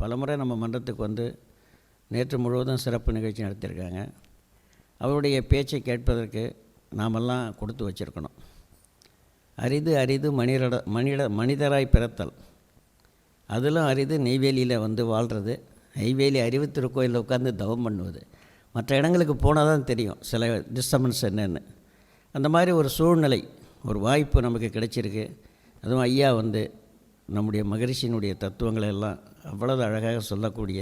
பலமுறை நம்ம மன்றத்துக்கு வந்து நேற்று முழுவதும் சிறப்பு நிகழ்ச்சி நடத்தியிருக்காங்க. அவருடைய பேச்சை கேட்பதற்கு நாமெல்லாம் கொடுத்து வச்சுருக்கணும். அரிது அரிது மனிதராய் பிறத்தல், அதிலும் அரிது நெய்வேலியில் வந்து வாழ்கிறது. நெய்வேலி அறிவு திருக்கோயிலில் உட்காந்து தவம் பண்ணுவது. மற்ற இடங்களுக்கு போனால் தான் தெரியும் சில டிஸ்டர்பன்ஸ் என்னென்னு. அந்த மாதிரி ஒரு சூழ்நிலை, ஒரு வாய்ப்பு நமக்கு கிடைச்சிருக்கு. அதுவும் ஐயா வந்து நம்முடைய மகரிஷியினுடைய தத்துவங்களை எல்லாம் அவ்வளவு அழகாக சொல்லக்கூடிய,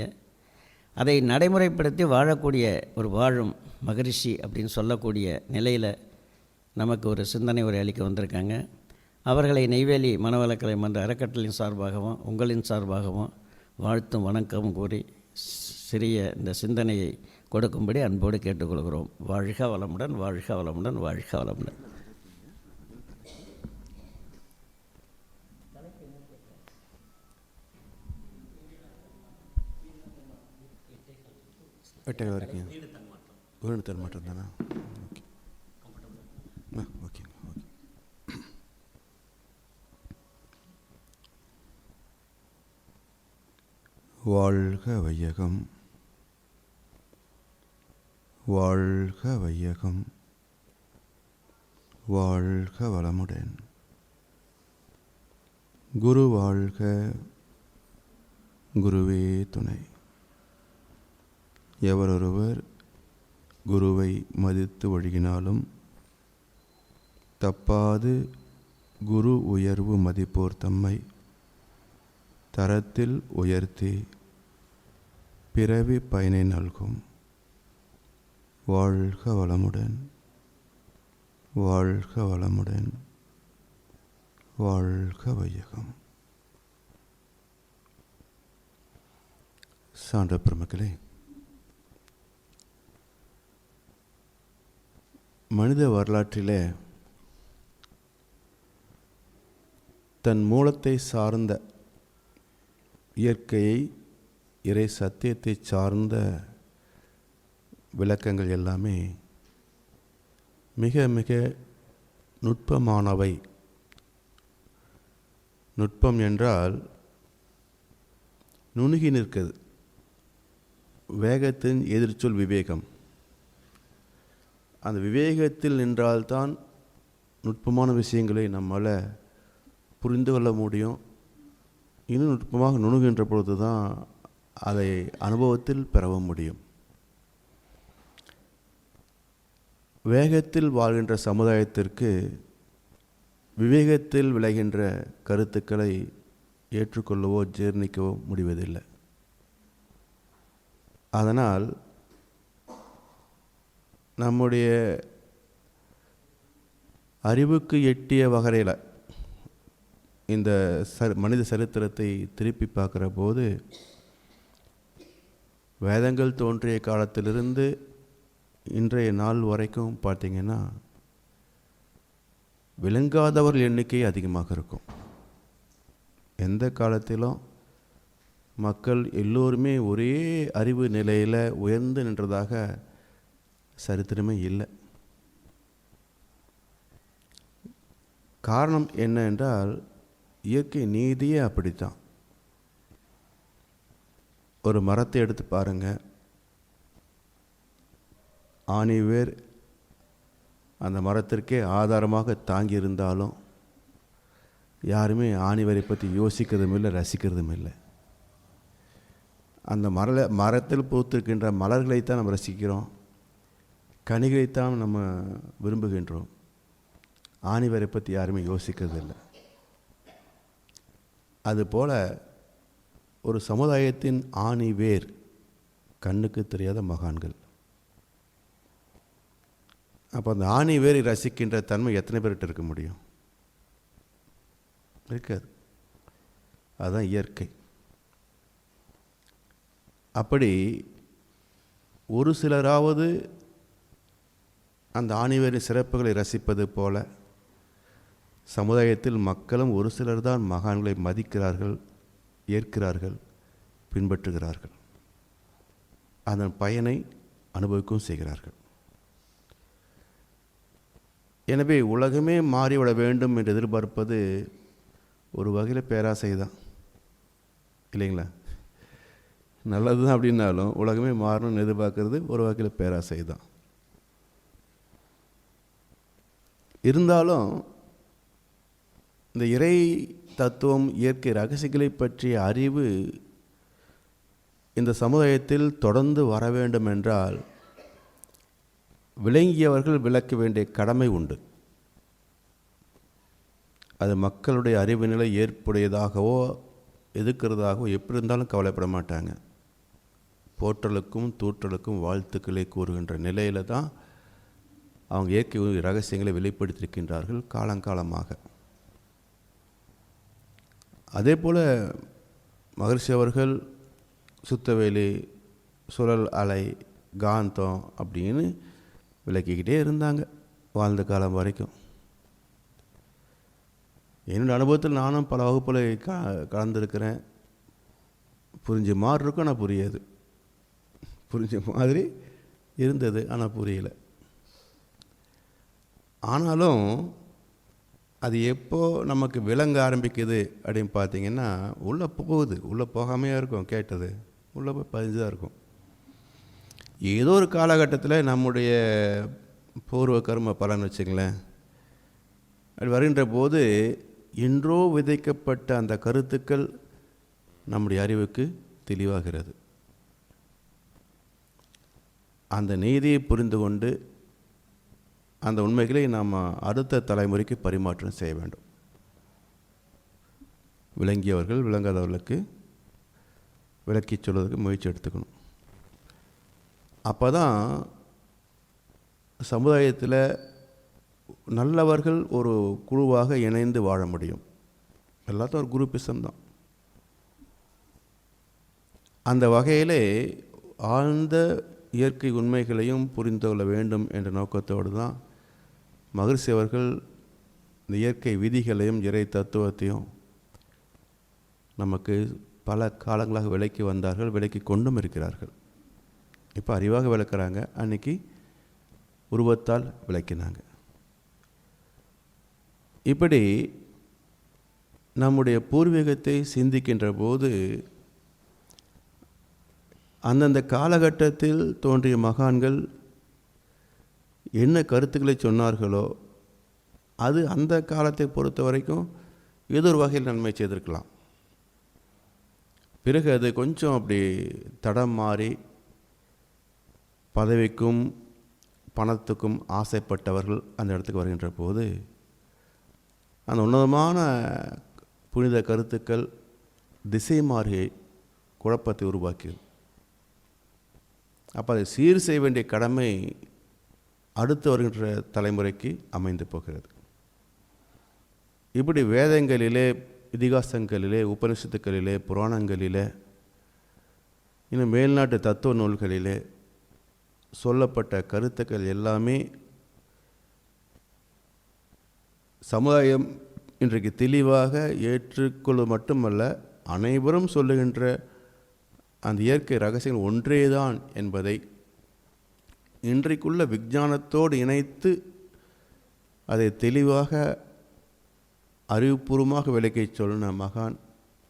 அதை நடைமுறைப்படுத்தி வாழக்கூடிய ஒரு வாழும் மகரிஷி அப்படின்னு சொல்லக்கூடிய நிலையில் நமக்கு ஒரு சிந்தனை உரை அளிக்க வந்திருக்காங்க. அவர்களை நெய்வேலி மனவளக்கலை மன்ற அறக்கட்டளையின் சார்பாகவும் உங்களின் சார்பாகவும் வாழ்த்தும் வணக்கம் கூறி சிறிய இந்த சிந்தனையை கொடுக்கும்படி அன்போடு கேட்டுக்கொள்கிறோம். வாழ்க வளமுடன், வாழ்க வளமுடன், வாழ்க வளமுடன். எட்டை வரைக்கும் வீடு தரமாட்டம் தானே? Okay okay. வாழ்க வையகம், வாழ்க வையகம், வாழ்க வளமுடன். குரு வாழ்க, குருவே துணை. எவரொருவர் குருவை மதித்து ஒழுகினாலும் தப்பாது குரு உயர்வு மதிப்போர் தம்மை தரத்தில் உயர்த்தி பிறவி பயனை நல்கும். வாழ்க வளமுடன், வாழ்க வளமுடன், வாழ்க வையகம். சான்ற பெருமக்களே, மனித வரலாற்றிலே தன் மூலத்தை சார்ந்த இயற்கையை, இறை சத்தியத்தை சார்ந்த விளக்கங்கள் எல்லாமே மிக மிக நுட்பமானவை. நுட்பம் என்றால் நுணுகி நிற்கிறது. வேகத்தின் எதிர்ச்சொல் விவேகம். அந்த விவேகத்தில் நின்றால்தான் நுட்பமான விஷயங்களை நம்மால் புரிந்து கொள்ள முடியும். இன்னும் நுட்பமாக நுணுகின்ற பொழுது தான் அதை அனுபவத்தில் பெறவும் முடியும். வேகத்தில் வாழ்கின்ற சமுதாயத்திற்கு விவேகத்தில் விளைகின்ற கருத்துக்களை ஏற்றுக்கொள்ளவோ ஜீர்ணிக்கவோ முடிவதில்லை. அதனால் நம்முடைய அறிவுக்கு எட்டிய வகையில் இந்த மனித சரித்திரத்தை திருப்பி பார்க்குற போது, வேதங்கள் தோன்றிய காலத்திலிருந்து இன்றைய நாள் வரைக்கும் பார்த்திங்கன்னா விளங்காதவர்கள் எண்ணிக்கை அதிகமாக இருக்கும். எந்த காலத்திலும் மக்கள் எல்லோருமே ஒரே அறிவு நிலையில் உயர்ந்து நின்றதாக சரித்திரமே இல்லை. காரணம் என்ன என்றால், இயற்கை நீதியே அப்படித்தான். ஒரு மரத்தை எடுத்து பாருங்கள். ஆணிவேர் அந்த மரத்திற்கே ஆதாரமாக தாங்கி இருந்தாலும் யாருமே ஆணிவேரை பற்றி யோசிக்கிறதும் இல்லை, ரசிக்கிறதும் இல்லை. அந்த மரத்தில் பூத்திருக்கின்ற மலர்களைத்தான் நம்ம ரசிக்கிறோம், கனிகளைத்தான் நம்ம விரும்புகின்றோம். ஆணிவேரை பற்றி யாருமே யோசிக்கிறதில்லை. அதுபோல் ஒரு சமுதாயத்தின் ஆணிவேர் கண்ணுக்கு தெரியாத மகான்கள். அப்போ அந்த ஆணிவேரை ரசிக்கின்ற தன்மை எத்தனை பேர்கிட்ட இருக்க முடியும்? இருக்காது. அதுதான் இயற்கை. அப்படி ஒரு சிலராவது அந்த ஆணிவேரின் சிறப்புகளை ரசிப்பது போல சமுதாயத்தில் மக்களும் ஒரு சிலர் தான் மகான்களை மதிக்கிறார்கள், ஏற்கிறார்கள், பின்பற்றுகிறார்கள். அதன் பயனை அனுபவிக்கவும் செய்கிறார்கள். எனவே உலகமே மாறிவிட வேண்டும் என்று எதிர்பார்ப்பது ஒரு வகையில் பேராசை தான், இல்லைங்களா? நல்லது தான் அப்படின்னாலும் உலகமே மாறணும்னு எதிர்பார்க்கறது ஒரு வகையில் பேராசை தான். இருந்தாலும் இந்த இறை தத்துவம், இயற்கை ரகசியங்களை பற்றிய அறிவு இந்த சமுதாயத்தில் தொடர்ந்து வர வேண்டும் என்றால் விளங்கியவர்கள் விளக்க வேண்டிய கடமை உண்டு. அது மக்களுடைய அறிவு நிலை ஏற்புடையதாகவோ எதிர்க்கிறதாகவோ எப்படி இருந்தாலும் கவலைப்பட மாட்டாங்க. போற்றலுக்கும் தூற்றலுக்கும் வாழ்த்துக்களை கூறுகின்ற நிலையில் தான் அவங்க இயற்கை ரகசியங்களை வெளிப்படுத்தியிருக்கின்றார்கள் காலங்காலமாக. அதே போல் மகரிஷி அவர்கள் சுத்தவேலி, சுழல் அலை, காந்தம் அப்படின்னு விளக்கிக்கிட்டே இருந்தாங்க வாழ்ந்த காலம் வரைக்கும். என்னோடய அனுபவத்தில் நானும் பல வகுப்பில் கலந்துருக்கிறேன். புரிஞ்ச மாதிரி இருக்கும், ஆனால் புரியாது. புரிஞ்ச மாதிரி இருந்தது, ஆனால் புரியலை. ஆனாலும் அது எப்போ நமக்கு விளங்க ஆரம்பிக்குது அப்படின்னு பார்த்தீங்கன்னா, உள்ளே போகுது. உள்ளே போகாமையாக இருக்கும், கேட்டது உள்ளே போய் பதிஞ்சுதான் இருக்கும். ஏதோ ஒரு காலகட்டத்தில் நம்முடைய பூர்வ கர்ம பலன் வச்சுங்களேன், அப்படி வருகின்ற போது என்றோ விதைக்கப்பட்ட அந்த கருத்துக்கள் நம்முடைய அறிவுக்கு தெளிவாகிறது. அந்த நீதியை புரிந்து கொண்டு அந்த உண்மைகளை நாம் அடுத்த தலைமுறைக்கு பரிமாற்றம் செய்ய வேண்டும். விளங்கியவர்கள் விளங்காதவர்களுக்கு விளக்கி சொல்வதற்கு முயற்சி எடுத்துக்கணும். அப்போ தான் சமுதாயத்தில் நல்லவர்கள் ஒரு குழுவாக இணைந்து வாழ முடியும். எல்லாத்தையும் ஒரு குரூப்பிசம் தான். அந்த வகையிலே ஆழ்ந்த இயற்கை உண்மைகளையும் புரிந்து கொள்ள வேண்டும் என்ற நோக்கத்தோடு தான் மகரிஷி அவர்கள் இந்த இயற்கை விதிகளையும் இறை தத்துவத்தையும் நமக்கு பல காலங்களாக விளக்கி வந்தார்கள், விளக்கி கொண்டும் இருக்கிறார்கள். இப்போ அறிவாக விளக்குறாங்க, அன்னைக்கு உருவத்தால் விளக்கினாங்க. இப்படி நம்முடைய பூர்வீகத்தை சிந்திக்கின்ற போது அந்தந்த காலகட்டத்தில் தோன்றிய மகான்கள் என்ன கருத்துக்களை சொன்னார்களோ அது அந்த காலத்தை பொறுத்த வரைக்கும் ஏதோ ஒரு வகையில் நன்மை செய்திருக்கலாம். பிறகு அது கொஞ்சம் அப்படி தடம் மாறி பதவிக்கும் பணத்துக்கும் ஆசைப்பட்டவர்கள் அந்த இடத்துக்கு வருகின்ற போது அந்த உன்னதமான புனித கருத்துக்கள் திசை மாறி குழப்பத்தை உருவாக்கியது. அப்போ அதை சீர் செய்ய வேண்டிய கடமை அடுத்து வருகின்ற தலைமுறைக்கு அமைந்து போகிறது. இப்படி வேதங்களிலே, இதிகாசங்களிலே, உபனிஷத்துக்களிலே, புராணங்களிலே, இன்னும் மேல்நாட்டு தத்துவ நூல்களிலே சொல்லப்பட்ட கருத்துக்கள் எல்லாமே சமுதாயம் இன்றைக்கு தெளிவாக ஏற்றுக்கொள்வது மட்டுமல்ல, அனைவரும் சொல்லுகின்ற அந்த இயற்கை ரகசியங்கள் ஒன்றேதான் என்பதை இன்றைக்குள்ள விஞ்ஞானத்தோடு இணைத்து அதை தெளிவாக அறிவுபூர்வமாக விளக்கி சொன்ன மகான்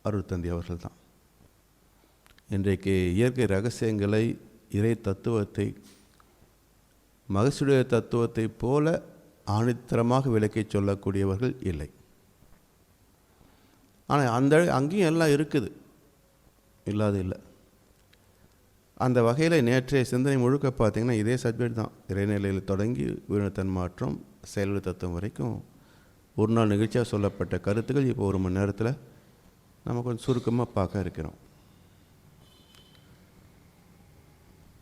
அருட்தந்தை அவர்கள் தான். இன்றைக்கு இயற்கை ரகசியங்களை, இறை தத்துவத்தை மகரிஷியுடைய தத்துவத்தை போல ஆணித்தரமாக விளக்கி சொல்லக்கூடியவர்கள் இல்லை. ஆனால் அங்கேயும் எல்லாம் இருக்குது, இல்லாது இல்லை. அந்த வகையில் நேற்றைய சிந்தனை முழுக்க பார்த்திங்கன்னா இதே சப்ஜெக்ட் தான். இறைநிலையில் தொடங்கி உயிரின தன்மாற்றம், செயல்வழி தத்துவம் வரைக்கும் ஒரு நாள் நிகழ்ச்சியாக சொல்லப்பட்ட கருத்துக்கள் இப்போ 1 மணி நேரத்தில் நம்ம கொஞ்சம் சுருக்கமாக பார்க்க இருக்கிறோம்.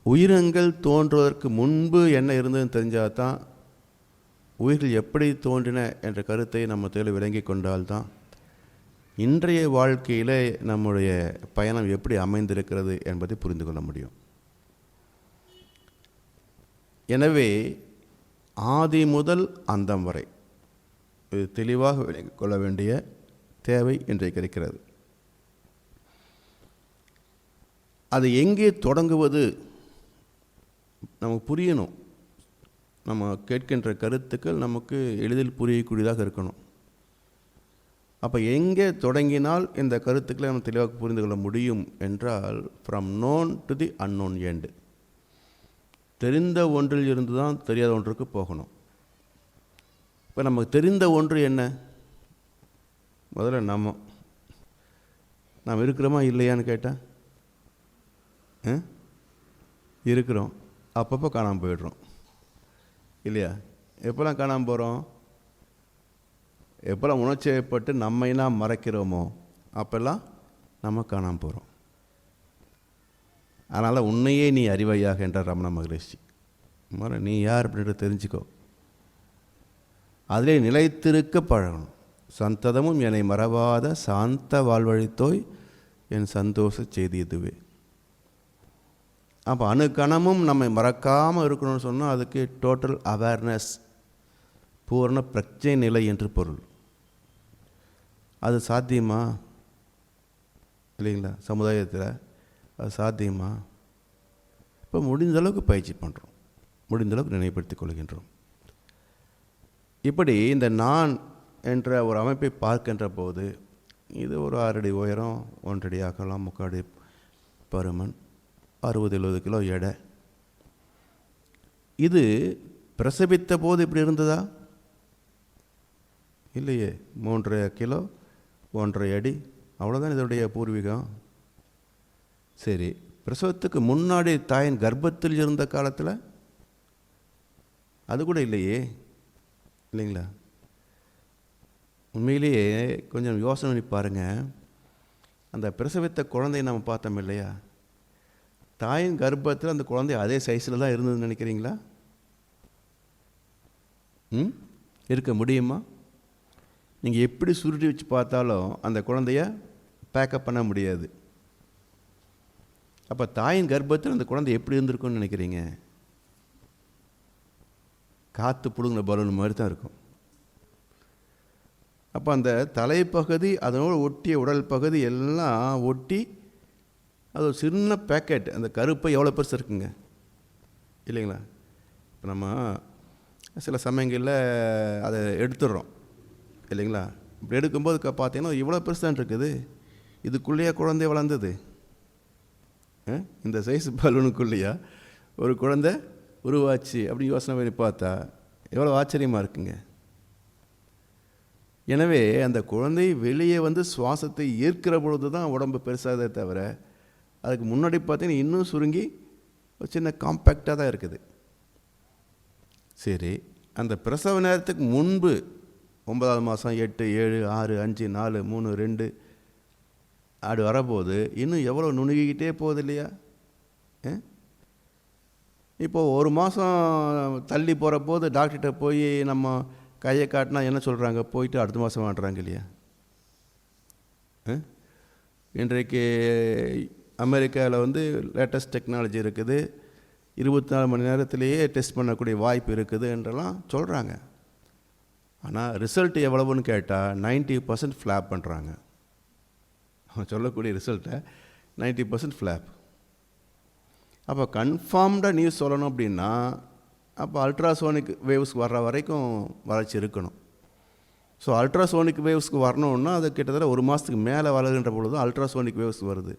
உயிரினங்கள் தோன்றுவதற்கு முன்பு என்ன இருந்ததுன்னு தெரிஞ்சால் தான் உயிர்கள் எப்படி தோன்றின என்ற கருத்தை நம்ம தேர்வு விளங்கி கொண்டால்தான் இன்றைய வாழ்க்கையில் நம்முடைய பயணம் எப்படி அமைந்திருக்கிறது என்பதை புரிந்து கொள்ள முடியும். எனவே ஆதி முதல் அந்தம் வரை இது தெளிவாக விளங்கிக் கொள்ள வேண்டிய தேவை இன்றைக்கு இருக்கிறது. அது எங்கே தொடங்குவது நமக்கு புரியணும். நம்ம கேட்கின்ற கருத்துக்கள் நமக்கு எளிதில் புரியக்கூடியதாக இருக்கணும். அப்போ எங்கே தொடங்கினால் இந்த கருத்துக்களை நம்ம தெளிவாக புரிந்து கொள்ள முடியும் என்றால், from known to the unknown end. தெரிந்த ஒன்றில் இருந்து தான் தெரியாத ஒன்றுக்கு போகணும். இப்போ நமக்கு தெரிந்த ஒன்று என்ன? முதல்ல நாம் இருக்கிறோமா இல்லையான்னு கேட்டால் இருக்கிறோம். அப்பப்போ காணாமல் போயிடுறோம் இல்லையா? எப்போல்லாம் காணாமல் போகிறோம்? எப்போல்லாம் உணர்ச்சி ஏற்பட்டு நம்மை நாம் மறைக்கிறோமோ அப்போல்லாம் நம்ம காணாமல் போகிறோம். அதனால் உன்னையே நீ அறிவையாக என்றார் ரமண மகரிஷி. நீ யார் அப்படின்ட்டு தெரிஞ்சுக்கோ, அதிலே நிலைத்திருக்க பழகணும். சந்ததமும் என்னை மறவாத சாந்த வாழ்வழித்தோய் என் சந்தோஷ செய்தி இதுவே. அப்போ அணுக்கணமும் நம்மை மறக்காமல் இருக்கணும்னு சொன்னால் அதுக்கு டோட்டல் அவேர்னஸ், பூர்ண பிரஜை நிலை என்று பொருள். அது சாத்தியமா இல்லைங்களா? சமுதாயத்தில் அது சாத்தியமா? இப்போ முடிந்த அளவுக்கு பயிற்சி பண்ணுறோம், முடிந்த அளவுக்கு நினைவுபடுத்திக் கொள்கின்றோம். இப்படி இந்த நான் என்ற ஒரு அமைப்பை பார்க்கின்ற போது இது ஒரு 6 அடி உயரம், 1 அடி அகலம், 3 அடி பருமன், 60-70 கிலோ எடை. இது பிரசவித்த போது இப்படி இருந்ததா? இல்லையே. 3.5 கிலோ, 1.5 அடி, அவ்வளோதான் இதனுடைய பூர்வீகம். சரி, பிரசவத்துக்கு முன்னாடி தாயின் கர்ப்பத்தில் இருந்த காலத்தில் அது கூட இல்லையே, இல்லைங்களா? உண்மையிலேயே கொஞ்சம் யோசனை பண்ணி பாருங்கள். அந்த பிரசவித்த குழந்தையை நம்ம பார்த்தோம் இல்லையா? தாயின் கர்ப்பத்தில் அந்த குழந்தை அதே சைஸில் தான் இருந்ததுன்னு நினைக்கிறீங்களா? இருக்க முடியுமா? நீங்கள் எப்படி சுருட்டி வச்சு பார்த்தாலும் அந்த குழந்தைய பேக்கப் பண்ண முடியாது. அப்போ தாயின் கர்ப்பத்தில் அந்த குழந்தை எப்படி இருந்திருக்கும்னு நினைக்கிறீங்க? காற்று பிடுங்கின பலூன் மாதிரி தான் இருக்கும். அப்போ அந்த தலைப்பகுதி அதனோடு ஒட்டிய உடல் பகுதி எல்லாம் ஒட்டி அது ஒரு சின்ன பேக்கெட். அந்த கருப்பை எவ்வளோ பெருசு இருக்குங்க, இல்லைங்களா? இப்போ நம்ம சில சமயங்களில் அதை எடுத்துடுறோம் இல்லைங்களா? இப்படி எடுக்கும்போது பார்த்தீங்கன்னா இவ்வளோ பெருசு தான் இருக்குது. இதுக்குள்ளேயே குழந்தை வளர்ந்தது. இந்த சைஸ் பலூனுக்குள்ளேயா ஒரு குழந்தை உருவாச்சு அப்படின்னு யோசனை பண்ணி பார்த்தா எவ்வளோ ஆச்சரியமாக இருக்குங்க. எனவே அந்த குழந்தை வெளியே வந்து சுவாசத்தை ஈர்க்கிற பொழுது தான் உடம்பு பெருசாகதே தவிர, அதுக்கு முன்னாடி பார்த்தீங்கன்னா இன்னும் சுருங்கி ஒரு சின்ன காம்பேக்டாக தான் இருக்குது. சரி, அந்த பிரசவ நேரத்துக்கு முன்பு 9ஆவது மாதம் 8, 7, 6, 5, 4, 3, 2 அப்படி வரபோது இன்னும் எவ்வளோ நுணுகிக்கிட்டே போகுது இல்லையா? இப்போது 1 மாதம் தள்ளி போகிற போது டாக்டர்கிட்ட போய் நம்ம கையை காட்டினா என்ன சொல்கிறாங்க? போயிட்டு அடுத்த மாதம் வாண்டுறாங்க இல்லையா? இன்றைக்கு அமெரிக்காவில் வந்து லேட்டஸ்ட் டெக்னாலஜி இருக்குது, 24 மணி நேரத்திலேயே டெஸ்ட் பண்ணக்கூடிய வாய்ப்பு இருக்குது என்றெல்லாம் சொல்கிறாங்க. ஆனால் ரிசல்ட் எவ்வளவுன்னு கேட்டால் 90% ஃப்ளாப் பண்ணுறாங்க. அவன் சொல்லக்கூடிய ரிசல்ட்டை 90% ஃப்ளாப். அப்போ கன்ஃபார்ம்டாக நியூஸ் சொல்லணும் அப்படின்னா அப்போ அல்ட்ராசோனிக் வேவ்ஸ்க்கு வர்ற வரைக்கும் வளர்ச்சி இருக்கணும். ஸோ அல்ட்ராசோனிக் வேவ்ஸ்க்கு வரணுன்னா அது கிட்டத்தட்ட 1 மாதத்துக்கு மேலே வளர்கின்ற பொழுது அல்ட்ராசோனிக் வேவ்ஸ் வருது.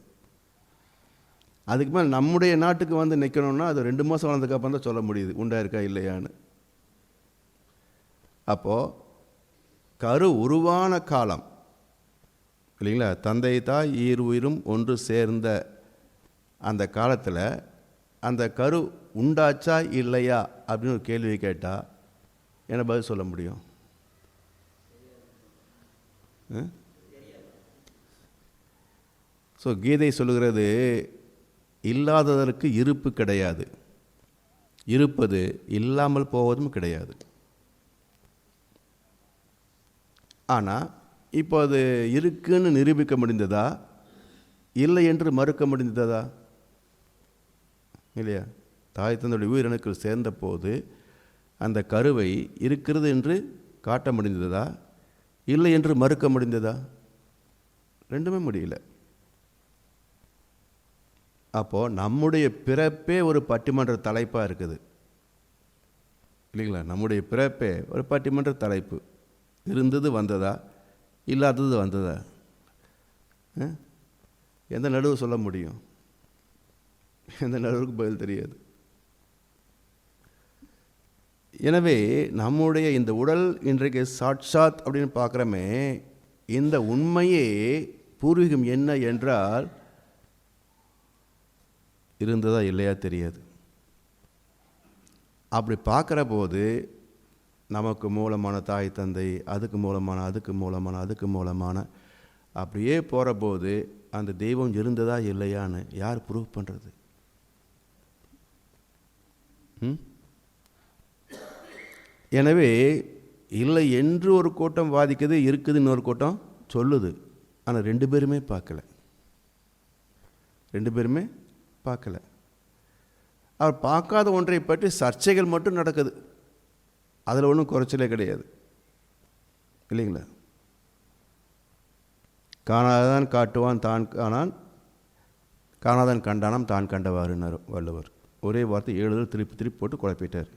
அதுக்கு மேலே நம்முடைய நாட்டுக்கு வந்து நிற்கணும்னா அது 2 மாதம் வளர்ந்ததுக்கப்புறம் தான் சொல்ல முடியுது உண்டாயிருக்கா இல்லையான்னு. அப்போது கரு உருவான காலம் இல்லைங்களா? தந்தை தாய் ஈர் உயிரும் ஒன்று சேர்ந்த அந்த காலத்தில் அந்த கரு உண்டாச்சா இல்லையா அப்படின்னு ஒரு கேள்வி கேட்டால் என்ன பதில் சொல்ல முடியும்? ஸோ கீதை சொல்லுகிறது, இல்லாததற்கு இருப்பு கிடையாது, இருப்பது இல்லாமல் போவதும் கிடையாது. ஆனால் இப்போ அது இருக்குன்னு நிரூபிக்க முடிந்ததா, இல்லை என்று மறுக்க முடிந்ததா? இல்லையா? தாய் தந்தையுடைய உயிரணுக்கள் சேர்ந்த போது அந்த கருவை இருக்கிறது என்று காட்ட முடிந்ததா, இல்லை என்று மறுக்க முடிந்ததா? ரெண்டுமே முடியல. அப்போது நம்முடைய பிறப்பே ஒரு பட்டிமன்ற தலைப்பாக இருக்குது இல்லைங்களா? நம்முடைய பிறப்பே ஒரு பட்டிமன்ற தலைப்பு. இருந்தது வந்ததா, இல்லாதது வந்ததா? எந்த நடுவு சொல்ல முடியும்? எந்த நடுவுக்கு பதில் தெரியாது. எனவே நம்முடைய இந்த உடல் இன்றைக்கு சாட்சாத் அப்படின்னு பார்க்குறோமே, இந்த உண்மையே பூர்வீகம் என்ன என்றால் இருந்ததா இல்லையா தெரியாது. அப்படி பார்க்குற போது நமக்கு மூலமான தாய் தந்தை, அதுக்கு மூலமான அப்படியே போகிற போது அந்த தெய்வம் இருந்ததா இல்லையான்னு யார் ப்ரூவ் பண்ணுறது? எனவே இல்லை என்று ஒரு கூட்டம் வாதிக்குது, இருக்குது இன்னொரு கூட்டம் சொல்லுது. ஆனால் ரெண்டு பேருமே பார்க்கல. அவர் பார்க்காத ஒன்றை பற்றி சர்ச்சைகள் மட்டும் நடக்குது. அதில் ஒன்றும் குறைச்சலே கிடையாது, இல்லைங்களா? காணாதான் காட்டுவான் தான் காணான், காணாதான் கண்டானாம் தான் கண்டவாறுன்னார் வள்ளுவர். ஒரே வார்த்தை 7 தடவை திருப்பி போட்டு குழப்பிட்டார்.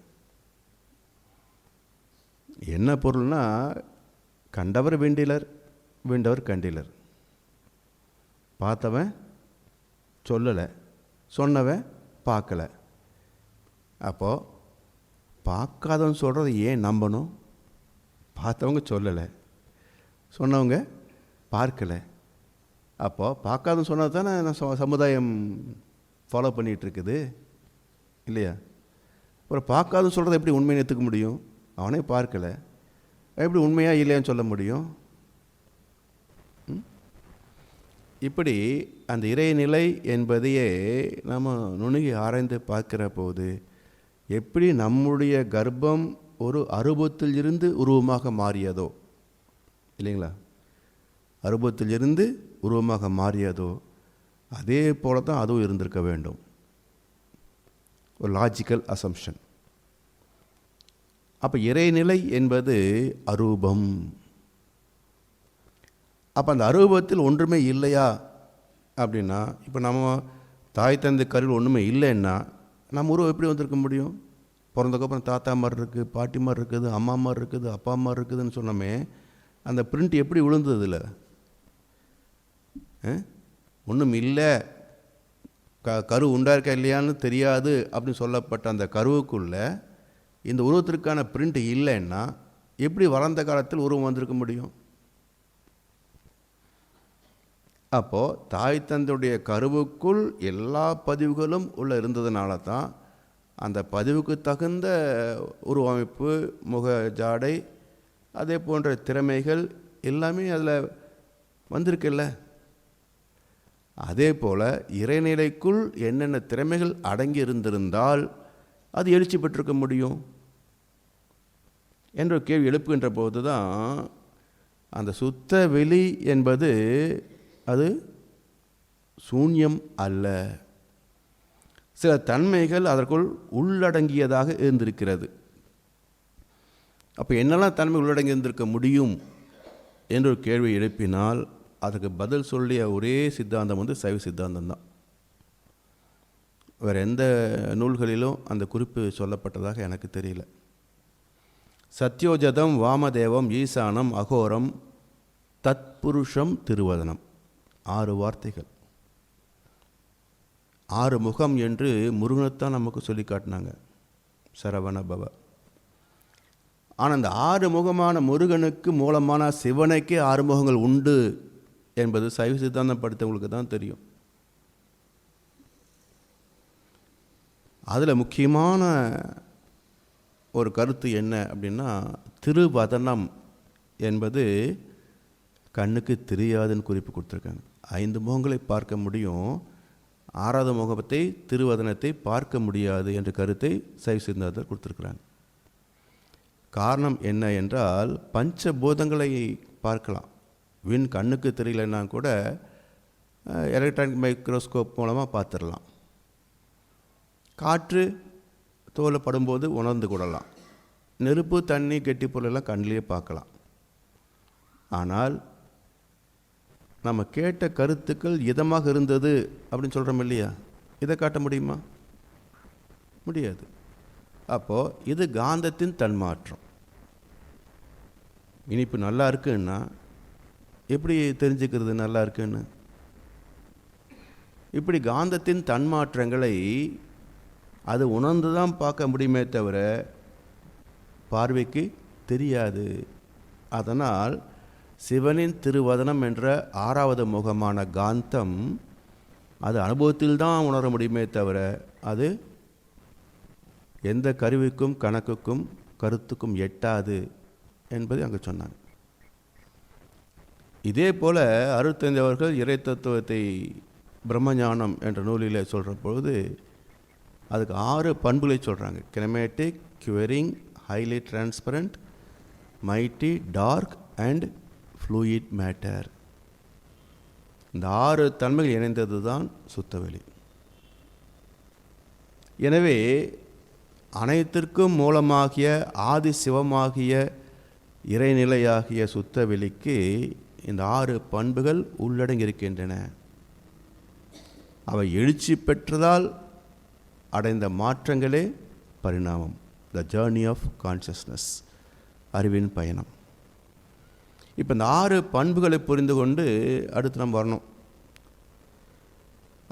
என்ன பொருள்னா, கண்டவர் வேண்டிலர், வேண்டவர் கண்டிலர். பார்த்தவன் சொல்லலை, சொன்னவன் பார்க்கலை. அப்போது பார்க்காதவன் சொல்கிறத ஏன் நம்பணும்? பார்த்தவங்க சொல்லலை, சொன்னவங்க பார்க்கலை. அப்போது பார்க்காதவன் சொன்னது தானே சமுதாயம் ஃபாலோ பண்ணிகிட்ருக்குது, இல்லையா? அப்புறம் பார்க்காதவன் சொல்கிறத எப்படி உண்மையை ஏற்றுக்க முடியும்? அவனே பார்க்கலை, எப்படி உண்மையாக இல்லையான்னு சொல்ல முடியும்? இப்படி அந்த இறைநிலை என்பதையே நம்ம நுணுகி ஆராய்ந்து பார்க்கிற போது எப்படி நம்முடைய கர்ப்பம் ஒரு அருபத்தில் இருந்து உருவமாக மாறியதோ, இல்லைங்களா? அருபத்தில் இருந்து உருவமாக மாறியதோ அதே போல தான் அதுவும் இருந்திருக்க வேண்டும். ஒரு லாஜிக்கல் அசம்ஷன். அப்போ இறைநிலை என்பது அரூபம். அப்போ அந்த அரூபத்தில் ஒன்றுமே இல்லையா அப்படின்னா, இப்போ நம்ம தாய் தந்தை கருவில் ஒன்றுமே இல்லைன்னா நம்ம உருவம் எப்படி வந்திருக்க முடியும்? பிறந்தக்கப்புறம் தாத்தா மாதிரி இருக்குது, பாட்டி மாதிரி இருக்குது, அம்மா மாதிரி இருக்குது, அப்பா மாதிரி இருக்குதுன்னு சொன்னோமே, அந்த பிரிண்ட் எப்படி விழுந்ததில்ல? ஒன்றும் இல்லை, கரு உண்டாயிருக்கா இல்லையான்னு தெரியாது அப்படின்னு சொல்லப்பட்ட அந்த கருவுக்குள்ளே இந்த உருவத்திற்கான பிரிண்ட் இல்லைன்னா எப்படி வளர்ந்த காலத்தில் உருவம் வந்திருக்க முடியும்? அப்போது தாய் தந்தையுடைய கருவுக்குள் எல்லா பதிவுகளும் உள்ள இருந்ததுனால தான் அந்த பதிவுக்கு தகுந்த உருவமைப்பு, முக ஜாடை, அதே போன்ற திறமைகள் எல்லாமே அதில் வந்திருக்குல்ல. அதே போல் இறைநிலைக்குள் என்னென்ன திறமைகள் அடங்கி இருந்திருந்தால் அது எழுச்சி பெற்றிருக்க முடியும் என்ற கேள்வி எழுப்புகின்ற போது தான் அந்த சுத்த வெளி என்பது அது சூன்யம் அல்ல. சில தன்மைகள் அதற்குள் உள்ளடங்கியதாக இருந்திருக்கிறது. அப்போ என்னெல்லாம் தன்மை உள்ளடங்கி இருந்திருக்க முடியும் என்ற ஒரு கேள்வி எழுப்பினால் அதுக்கு பதில் சொல்லிய ஒரே சித்தாந்தம் வந்து சைவ சித்தாந்தம் தான். வேறு எந்த நூல்களிலும் அந்த குறிப்பு சொல்லப்பட்டதாக எனக்கு தெரியல. சத்யோஜதம், வாமதேவம், ஈசானம், அகோரம், தத்புருஷம், திருவதனம், 6 வார்த்தைகள். 6 முகம் என்று முருகனைத்தான் நமக்கு சொல்லி காட்டினாங்க, சரவண பவ. ஆனால் அந்த 6 முகமான முருகனுக்கு மூலமான சிவனுக்கே 6 முகங்கள் உண்டு என்பது சைவ சித்தாந்தம் படித்தவங்களுக்கு தான் தெரியும். அதில் முக்கியமான ஒரு கருத்து என்ன அப்படின்னா, திருவதனம் என்பது கண்ணுக்கு தெரியாதுன்னு குறிப்பு கொடுத்துருக்காங்க. 5 முகங்களை பார்க்க முடியும், 6வது முகத்தை திருவதனத்தை பார்க்க முடியாது என்ற கருத்தை சைவ சித்தாந்தத்தில் கொடுத்துருக்குறாங்க. காரணம் என்ன என்றால், பஞ்சபூதங்களை பார்க்கலாம். விண் கண்ணுக்கு தெரியலன்னா கூட எலக்ட்ரானிக் மைக்ரோஸ்கோப் மூலமாக பார்த்துடலாம். காற்று தோலை படும்போது உணர்ந்து கொள்ளலாம். நெருப்பு, தண்ணி, கெட்டி பொருளெல்லாம் கண்ணிலேயே பார்க்கலாம். ஆனால் நம்ம கேட்ட கருத்துக்கள் இதமாக இருந்தது அப்படின்னு சொல்கிறோம் இல்லையா, இதை காட்ட முடியுமா? முடியாது. அப்போது இது காந்தத்தின் தன்மாற்றம். இனிப்பு நல்லா இருக்குன்னா எப்படி தெரிஞ்சுக்கிறது நல்லா இருக்குன்னு? இப்படி காந்தத்தின் தன்மாற்றங்களை அது உணர்ந்து தான் பார்க்க முடியுமே தவிர பார்வைக்கு தெரியாது. அதனால் சிவனின் திருவதனம் என்ற 6வது முகமான காந்தம் அது அனுபவத்தில் தான் உணர முடியுமே தவிர அது எந்த கருவிக்கும் கணக்குக்கும் கருத்துக்கும் எட்டாது என்பதை அங்கே சொன்னாங்க. இதே போல் அருட்தந்தை அவர்கள் இறை தத்துவத்தை பிரம்மஞானம் என்ற நூலில் சொல்கிற பொழுது அதுக்கு 6 பண்புகளை சொல்கிறாங்க. Kinematic, curing, highly transparent, mighty, dark and fluid matter. இந்த 6 தன்மைகள் இணைந்தது தான் சுத்தவெளி. எனவே அனைத்திற்கும் மூலமாகிய ஆதி சிவமாகிய இறைநிலையாகிய சுத்தவெளிக்கு இந்த 6 பண்புகள் உள்ளடங்கி இருக்கின்றன. அவை எழுச்சி பெற்றதால் அடைந்த மாற்றங்களே பரிணாமம், த ஜேர்னி ஆஃப் கான்ஷியஸ்னஸ், அறிவின் பயணம். இப்போ இந்த 6 பண்புகளை புரிந்து கொண்டு அடுத்து நம்ம வரணும்.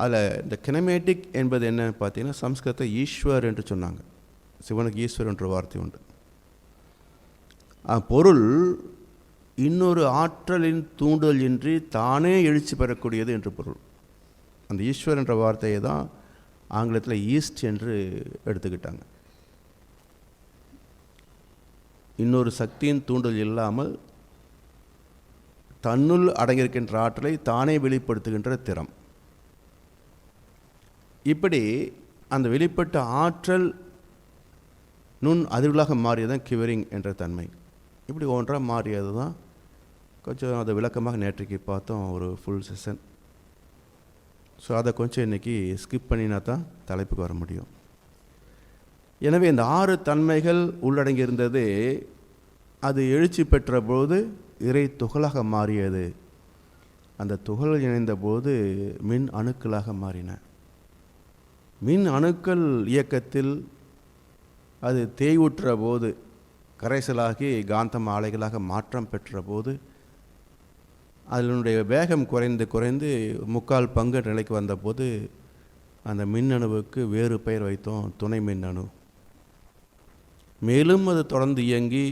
அதில் இந்த கினமேட்டிக் என்பது என்னன்னு பார்த்தீங்கன்னா, சம்ஸ்கிருதத்தை ஈஸ்வர் என்று சொன்னாங்க. சிவனுக்கு ஈஸ்வர் என்ற வார்த்தை உண்டு. பொருள் இன்னொரு ஆற்றலின் தூண்டுதல் இன்றி தானே எழுச்சி பெறக்கூடியது என்று பொருள். அந்த ஈஸ்வர் என்ற வார்த்தையை தான் ஆங்கிலத்தில் ஈஸ்ட் என்று எடுத்துக்கிட்டாங்க. இன்னொரு சக்தியின் தூண்டுதல் இல்லாமல் தன்னுள் அடங்கியிருக்கின்ற ஆற்றலை தானே வெளிப்படுத்துகின்ற திறம். இப்படி அந்த வெளிப்பட்ட ஆற்றல் நுண் அதிர்வுகளாக மாறியதான் கிவரிங் என்ற தன்மை. இப்படி ஒன்றாக மாறியது தான் கொஞ்சம் அதை விளக்கமாக நேற்றைக்கு பார்த்தோம், ஒரு ஃபுல் செஷன். ஸோ அதை கொஞ்சம் இன்றைக்கி ஸ்கிப் பண்ணினா தான் தலைப்புக்கு வர முடியும். எனவே இந்த 6 தன்மைகள் உள்ளடங்கி இருந்தது. அது எழுச்சி பெற்ற போது இறை துகளாக மாறியது. அந்த துகள் இணைந்த போது மின் அணுக்களாக மாறின. மின் அணுக்கள் இயக்கத்தில் அது தேய்வுற்ற போது, கரைசலாகி காந்தம் ஆலைகளாக மாற்றம் பெற்ற போது அதனுடைய வேகம் குறைந்து குறைந்து 3/4 பங்கு நிலைக்கு வந்தபோது அந்த மின்னணுவுக்கு வேறு பெயர் வைத்தோம், துணை மின்னணு. மேலும் அது தொடர்ந்து இயங்கி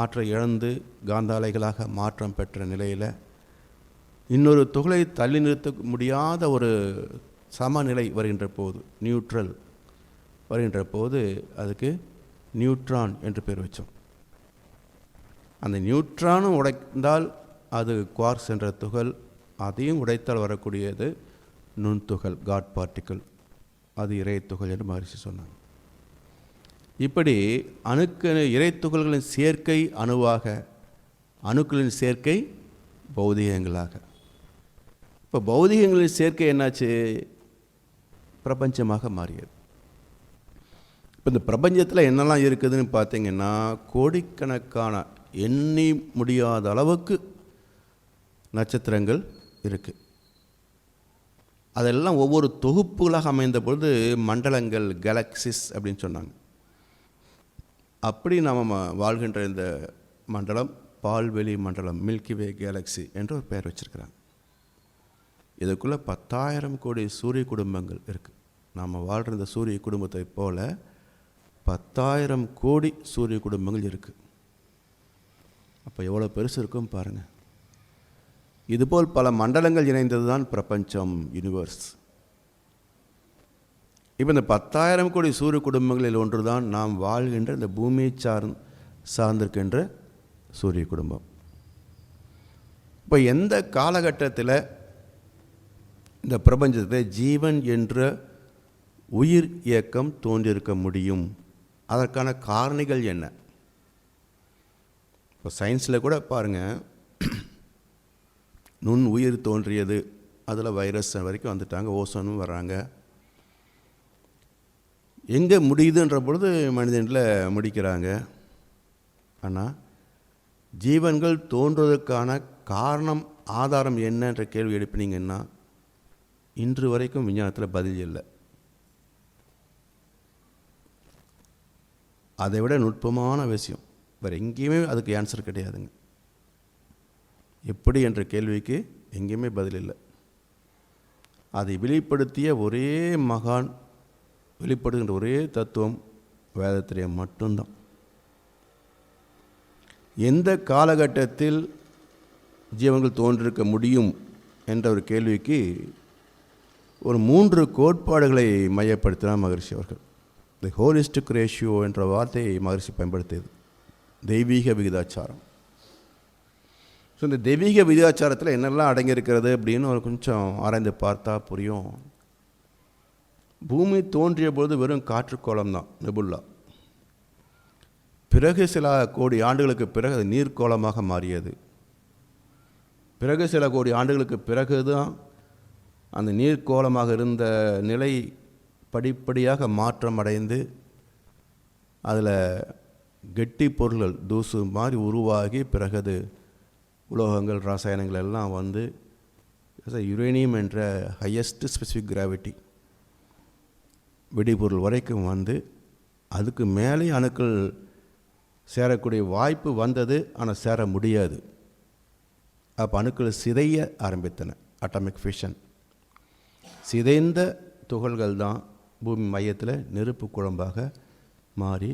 ஆற்றை இழந்து காந்த அலைகளாக மாற்றம் பெற்ற நிலையில் இன்னொரு துகளை தள்ளி நிறுத்த முடியாத ஒரு சமநிலை வருகின்ற போது, நியூட்ரல் வருகின்ற போது அதுக்கு நியூட்ரான் என்று பெயர் வச்சோம். அந்த நியூட்ரானும் உடைந்தால் அது குவார்க்ஸ் என்ற துகள், அதையும் உடைத்தால் வரக்கூடியது நுண்துகள், காட் பார்ட்டிக்கிள், அது இறை துகள் என்று மகரிஷி சொன்னாங்க. இப்படி இறை துகள்களின் சேர்க்கை அணுவாக, அணுக்களின் சேர்க்கை பௌதிகங்களாக. இப்போ பௌதிகங்களின் சேர்க்கை என்னாச்சு? பிரபஞ்சமாக மாறியது. இப்போ இந்த பிரபஞ்சத்தில் என்னெல்லாம் இருக்குதுன்னு பார்த்தீங்கன்னா, கோடிக்கணக்கான எண்ணி முடியாத அளவுக்கு நட்சத்திரங்கள் இருக்குது. அதெல்லாம் ஒவ்வொரு தொகுப்புகளாக அமைந்த பொழுது மண்டலங்கள், கேலக்சிஸ் அப்படின்னு சொன்னாங்க. அப்படி நாம் வாழ்கின்ற இந்த மண்டலம் பால்வெளி மண்டலம், மில்கிவே கேலக்சி என்று ஒரு பெயர் வச்சுருக்கிறாங்க. இதுக்குள்ளே 10,000 கோடி சூரிய குடும்பங்கள் இருக்குது. நாம் வாழ்கிற இந்த சூரிய குடும்பத்தை போல 10,000 கோடி சூரிய குடும்பங்கள் இருக்குது. அப்போ எவ்வளோ பெருசு இருக்கும் பாருங்கள். இதுபோல் பல மண்டலங்கள் இணைந்தது தான் பிரபஞ்சம், யூனிவர்ஸ். இப்போ இந்த 10,000 கோடி சூரிய குடும்பங்களில் ஒன்று தான் நாம் வாழ்கின்ற இந்த பூமியை சார்ந்திருக்கின்ற சூரிய குடும்பம். இப்போ எந்த காலகட்டத்தில் இந்த பிரபஞ்சத்தை ஜீவன் என்ற உயிர் இயக்கம் தோன்றியிருக்க முடியும்? அதற்கான காரணிகள் என்ன? இப்போ சயின்ஸில் கூட பாருங்கள், நுண் உயிர் தோன்றியது, அதில் வைரஸ் வரைக்கும் வந்துட்டாங்க, ஓசோனும் வர்றாங்க. எங்கே முடியுதுன்ற பொழுது மனிதனில் முடிக்கிறாங்க. ஆனால் ஜீவன்கள் தோன்றுவதற்கான காரணம், ஆதாரம் என்னன்ற கேள்வி எழுப்பினீங்கன்னா இன்று வரைக்கும் விஞ்ஞானத்தில் பதில் இல்லை. அதை விட நுட்பமான விஷயம் வேறு எங்கேயுமே அதுக்கு ஆன்சர் கிடையாதுங்க. எப்படி என்ற கேள்விக்கு எங்கேயுமே பதில் இல்லை. அதை வெளிப்படுத்திய ஒரே மகான், வெளிப்படுகின்ற ஒரே தத்துவம் வேதத்திலே மட்டும்தான். எந்த காலகட்டத்தில் ஜீவன்கள் தோன்றிருக்க முடியும் என்ற ஒரு கேள்விக்கு ஒரு 3 கோட்பாடுகளை மையப்படுத்தினார் மகரிஷி அவர்கள். தி ஹோலிஸ்டிக் ரேஷியோ என்ற வார்த்தையை மகரிஷி பயன்படுத்தியது. தெய்வீக விகிதாச்சாரம். ஸோ இந்த தெய்வீக விகிதாச்சாரத்தில் என்னெல்லாம் அடங்கியிருக்கிறது அப்படின்னு ஒரு கொஞ்சம் ஆராய்ந்து பார்த்தா புரியும். பூமி தோன்றிய போது வெறும் காற்றுக்கோளம் தான், நெபுல்லா. பிறகு சில கோடி ஆண்டுகளுக்கு பிறகு அது நீர்க்கோளமாக மாறியது. பிறகு சில கோடி ஆண்டுகளுக்கு பிறகு தான் அந்த நீர்க்கோளமாக இருந்த நிலை படிப்படியாக மாற்றம் அடைந்து அதில் கெட்டி பொருள்கள் தூசு மாதிரி உருவாகி பிறகு அது உலோகங்கள், ரசாயனங்கள் எல்லாம் வந்து யுரேனியம் என்ற ஹையஸ்ட் ஸ்பெசிஃபிக் கிராவிட்டி வெடிபொருள் வரைக்கும் வந்து அதுக்கு மேலே அணுக்கள் சேரக்கூடிய வாய்ப்பு வந்தது. ஆனால் சேர முடியாது. அப்போ அணுக்கள் சிதைய ஆரம்பித்தன. Atomic fission. சிதைந்த துகள்கள் தான் பூமி மையத்தில் நெருப்பு குழம்பாக மாறி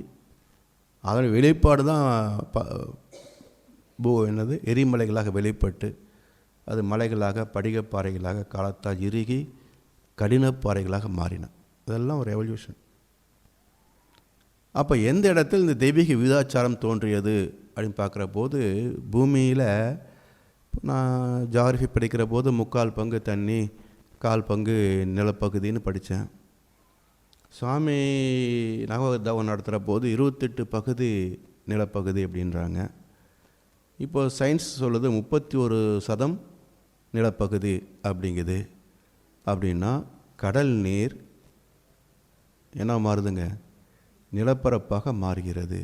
அதன் வெளிப்பாடு தான் எரிமலைகளாக வெளிப்பட்டு அது மலைகளாக, படிகப்பாறைகளாக காலத்தால் இறுகி கடினப்பாறைகளாக மாறின. இதெல்லாம் ஒரு எவல்யூஷன். அப்போ எந்த இடத்தில் இந்த தெய்வீக விகிதாச்சாரம் தோன்றியது அப்படின்னு பார்க்குற போது, பூமியில் நான் ஜியாகிரஃபி படிக்கிற போது 3/4 பங்கு தண்ணி, 1/4 பங்கு நிலப்பகுதின்னு படித்தேன். சுவாமி நாகவதாவம் நடத்துகிற போது 28 பகுதி நிலப்பகுதி அப்படின்றாங்க. இப்போ சயின்ஸ் சொல்லுது 31% நிலப்பகுதி அப்படிங்குது. அப்படின்னா கடல் நீர் என்ன மாறுதுங்க? நிலப்பரப்பாக மாறுகிறது.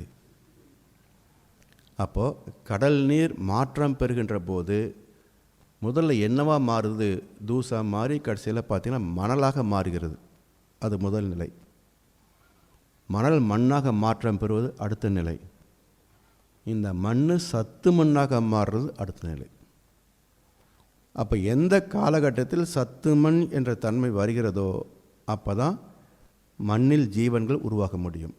அப்போது கடல் நீர் மாற்றம் பெறுகின்ற போது முதல்ல என்னவா மாறுது? தூசாக மாறி கடைசியில் பார்த்திங்கன்னா மணலாக மாறுகிறது. அது முதல் நிலை. மணல் மண்ணாக மாற்றம் பெறுவது அடுத்த நிலை. இந்த மண் சத்து மண்ணாக மாறுறது அடுத்த நிலை. அப்போ எந்த காலகட்டத்தில் சத்து மண் என்ற தன்மை வருகிறதோ அப்போ தான் மண்ணில் ஜீவன்கள் உருவாக முடியும்.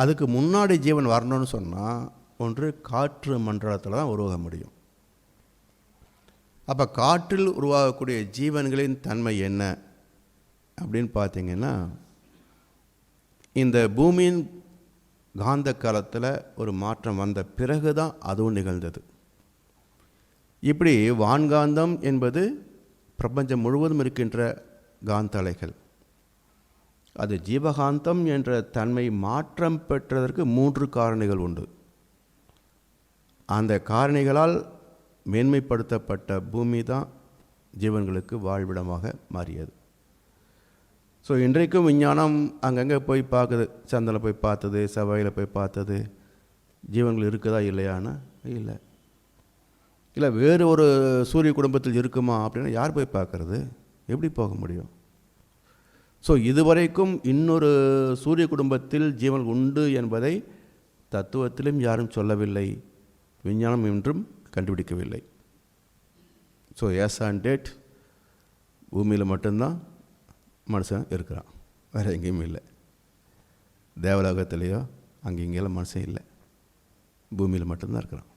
அதுக்கு முன்னாடி ஜீவன் வரணும்னு சொன்னால் ஒன்று காற்று மண்டலத்தில் தான் உருவாக முடியும். அப்போ காற்றில் உருவாகக்கூடிய ஜீவன்களின் தன்மை என்ன அப்படின்னு பார்த்தீங்கன்னா, இந்த பூமியின் காந்த காலத்தில் ஒரு மாற்றம் வந்த பிறகு தான் அதுவும் நிகழ்ந்தது. இப்படி வான்காந்தம் என்பது பிரபஞ்சம் முழுவதும் இருக்கின்ற காந்த அலைகள். அது ஜீவகாந்தம் என்ற தன்மை மாற்றம் பெற்றதற்கு 3 காரணிகள் உண்டு. அந்த காரணிகளால் மேன்மைப்படுத்தப்பட்ட பூமி தான் ஜீவன்களுக்கு வாழ்விடமாக மாறியது. ஸோ இன்றைக்கும் விஞ்ஞானம் அங்கங்கே போய் பார்க்குது. சந்திரனில் போய் பார்த்தது, செவ்வாயில் போய் பார்த்தது. ஜீவன்கள் இருக்குதா இல்லையான்னு இல்லை. இல்லை வேறு ஒரு சூரிய குடும்பத்தில் இருக்குமா அப்படின்னா யார் போய் பார்க்குறது? எப்படி போக முடியும்? ஸோ இதுவரைக்கும் இன்னொரு சூரிய குடும்பத்தில் ஜீவன் உண்டு என்பதை தத்துவத்திலும் யாரும் சொல்லவில்லை, விஞ்ஞானம் இன்றும் கண்டுபிடிக்கவில்லை. ஸோ எஸ் ஆன் டேட் பூமியில் மட்டும்தான் மனுஷன் இருக்கிறான், வேறு எங்கேயும் இல்லை. தேவலோகத்திலேயோ அங்கே இங்கேயும் மனுஷன் இல்லை, பூமியில் மட்டும்தான் இருக்கிறான்.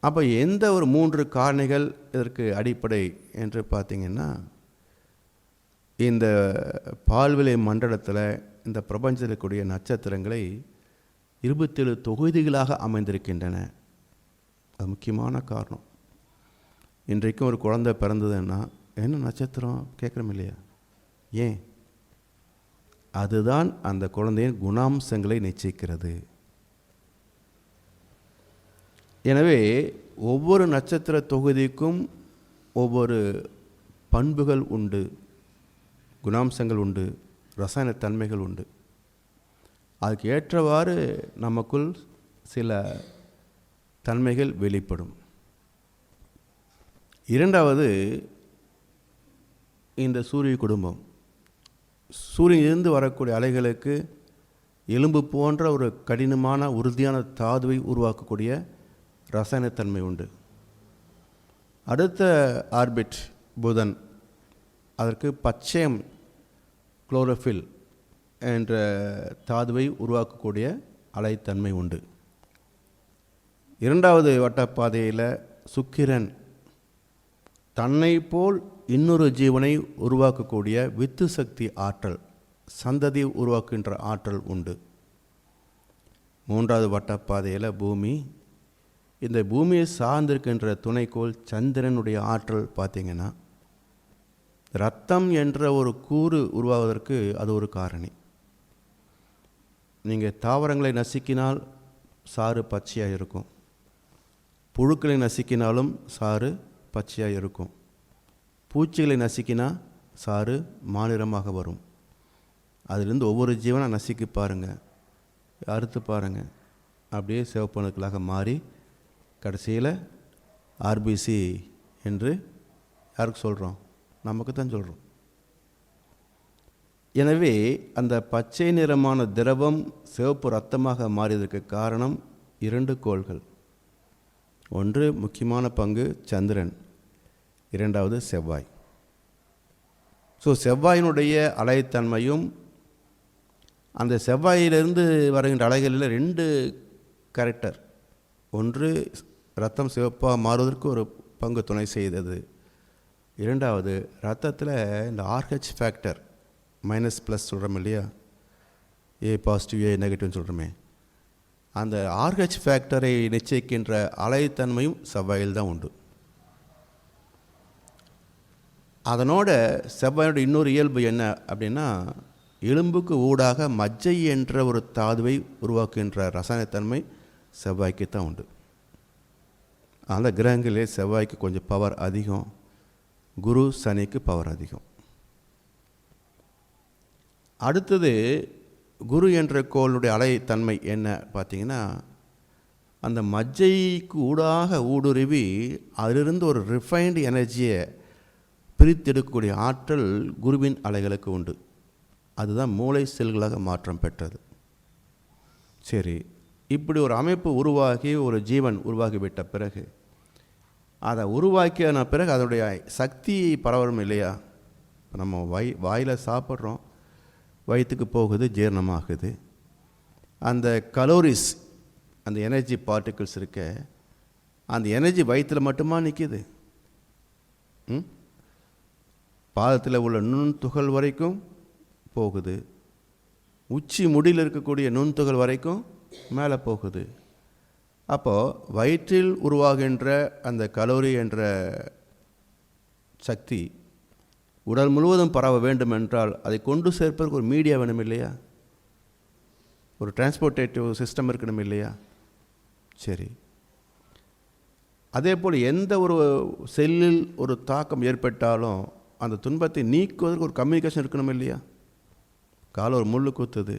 அப்போ எந்த ஒரு 3 காரணிகள் இதற்கு அடிப்படை என்று பார்த்திங்கன்னா, இந்த பால்வெளி மண்டலத்தில் இந்த பிரபஞ்சத்தில் இருக்கக்கூடிய நட்சத்திரங்களை 27 தொகுதிகளாக அமைந்திருக்கின்றன. அது முக்கியமான காரணம். இன்றைக்கும் ஒரு குழந்தை பிறந்ததுன்னா என்ன நட்சத்திரம் கேட்குறோம் இல்லையா? ஏன்? அதுதான் அந்த குழந்தையின் குணாம்சங்களை நிச்சயிக்கிறது. எனவே ஒவ்வொரு நட்சத்திர தொகுதிக்கும் ஒவ்வொரு பண்புகள் உண்டு, குணாம்சங்கள் உண்டு, ரசாயன தன்மைகள் உண்டு. அதுக்கு ஏற்றவாறு நமக்குள் சில தன்மைகள் வெளிப்படும். இரண்டாவது, இந்த சூரிய குடும்பம். சூரியனிலிருந்து வரக்கூடிய அலைகளுக்கு எலும்பு போன்ற ஒரு கடினமான உறுதியான தாதுவை உருவாக்கக்கூடிய ரசாயனத்தன்மை உண்டு. அடுத்த ஆர்பிட் புதன், அதற்கு பச்சையம் குளோரோஃபில் என்ற தாதுவை உருவாக்கக்கூடிய அலைத்தன்மை உண்டு. இரண்டாவது வட்டப்பாதையில் சுக்கிரன் தன்னை போல் இன்னொரு ஜீவனை உருவாக்கக்கூடிய வித்து சக்தி ஆற்றல், சந்ததி உருவாக்குகின்ற ஆற்றல் உண்டு. மூன்றாவது வட்டப்பாதையில் பூமி, இந்த பூமியை சார்ந்திருக்கின்ற துணைக்கோள் சந்திரனுடைய ஆற்றல் பார்த்திங்கன்னா இரத்தம் என்ற ஒரு கூறு உருவாவதற்கு அது ஒரு காரணி. நீங்கள் தாவரங்களை நசுக்கினால் சாறு பச்சையாக இருக்கும், புழுக்களை நசுக்கினாலும் சாறு பச்சையாக இருக்கும், பூச்சிகளை நசுக்கினா சாறு மாநிறமாக வரும். அதிலிருந்து ஒவ்வொரு ஜீவனை நசுக்கி பாருங்கள், அறுத்து பாருங்கள், அப்படியே சிவப்பணுக்களாக மாறி கடைசியில் ஆர்பிசி என்று யாருக்கு சொல்கிறோம்? நமக்கு தான் சொல்கிறோம். எனவே அந்த பச்சை நிறமான திரவம் சிவப்பு இரத்தமாக மாறியதற்கு காரணம் இரண்டு கோள்கள். ஒன்று முக்கியமான பங்கு சந்திரன், இரண்டாவது செவ்வாய். ஸோ செவ்வாயினுடைய அலைத்தன்மையும் அந்த செவ்வாயிலிருந்து வருகின்ற அலைகளில் ரெண்டு கேரக்டர். ஒன்று இரத்தம் சிவப்பாக மாறுவதற்கு ஒரு பங்கு துணை செய்தது. இரண்டாவது இரத்தத்தில் இந்த ஆர்ஹெச் ஃபேக்டர் மைனஸ் ப்ளஸ் சொல்கிறோம் இல்லையா, ஏ பாசிட்டிவ் ஏ நெகட்டிவ்னு சொல்கிறோமே, அந்த ஆர்ஹெச் ஃபேக்டரை நிச்சயிக்கின்ற அலைத்தன்மையும் செவ்வாயில் தான் உண்டு. அதனோட செவ்வாயோட இன்னொரு இயல்பு என்ன அப்படின்னா, எலும்புக்கு ஊடாக மஜ்ஜை என்ற ஒரு தாதுவை உருவாக்குகின்ற ரசாயனத்தன்மை செவ்வாய்க்கு தான் உண்டு. அந்த கிரகங்களே செவ்வாய்க்கு கொஞ்சம் பவர் அதிகம், குரு சனிக்கு பவர் அதிகம். அடுத்தது குரு என்ற கோளுடைய அலைத்தன்மை என்ன பார்த்தீங்கன்னா, அந்த மஜ்ஜைக்கு ஊடாக ஊடுருவி அதிலிருந்து ஒரு ரிஃபைன்டு எனர்ஜியை பிரித்தெடுக்கக்கூடிய ஆற்றல் குருவின் அலைகளுக்கு உண்டு. அதுதான் மூளை செல்களாக மாற்றம் பெற்றது. சரி, இப்படி ஒரு அமைப்பு உருவாகி ஒரு ஜீவன் உருவாகிவிட்ட பிறகு, அதை உருவாக்கின பிறகு அதனுடைய சக்தி பரவலும் இல்லையா? இப்போ நம்ம வாயில் சாப்பிட்றோம், வயிற்றுக்கு போகுது, ஜீரணமாகுது. அந்த கலோரிஸ், அந்த எனர்ஜி பார்ட்டிகிள்ஸ் இருக்க, அந்த எனர்ஜி வயிற்றில் மட்டுமா நிற்கிது? பாதத்தில் உள்ள நுண்துகள் வரைக்கும் போகுது, உச்சி முடியில் இருக்கக்கூடிய நுண்துகள் வரைக்கும் மேலே போகுது. அப்போது வயிற்றில் உருவாகின்ற அந்த கலோரி என்ற சக்தி உடல் முழுவதும் பரவ வேண்டும் என்றால் அதை கொண்டு சேர்ப்பதற்கு ஒரு மீடியா வேணும் இல்லையா? ஒரு டிரான்ஸ்போர்ட்டேட்டிவ் சிஸ்டம் இருக்கணும் இல்லையா? சரி, அதே போல் எந்த ஒரு செல்லில் ஒரு தாக்கம் ஏற்பட்டாலும் அந்த துன்பத்தை நீக்குவதற்கு ஒரு கம்யூனிகேஷன் இருக்கணும் இல்லையா? கால் ஒரு முள் குத்துது,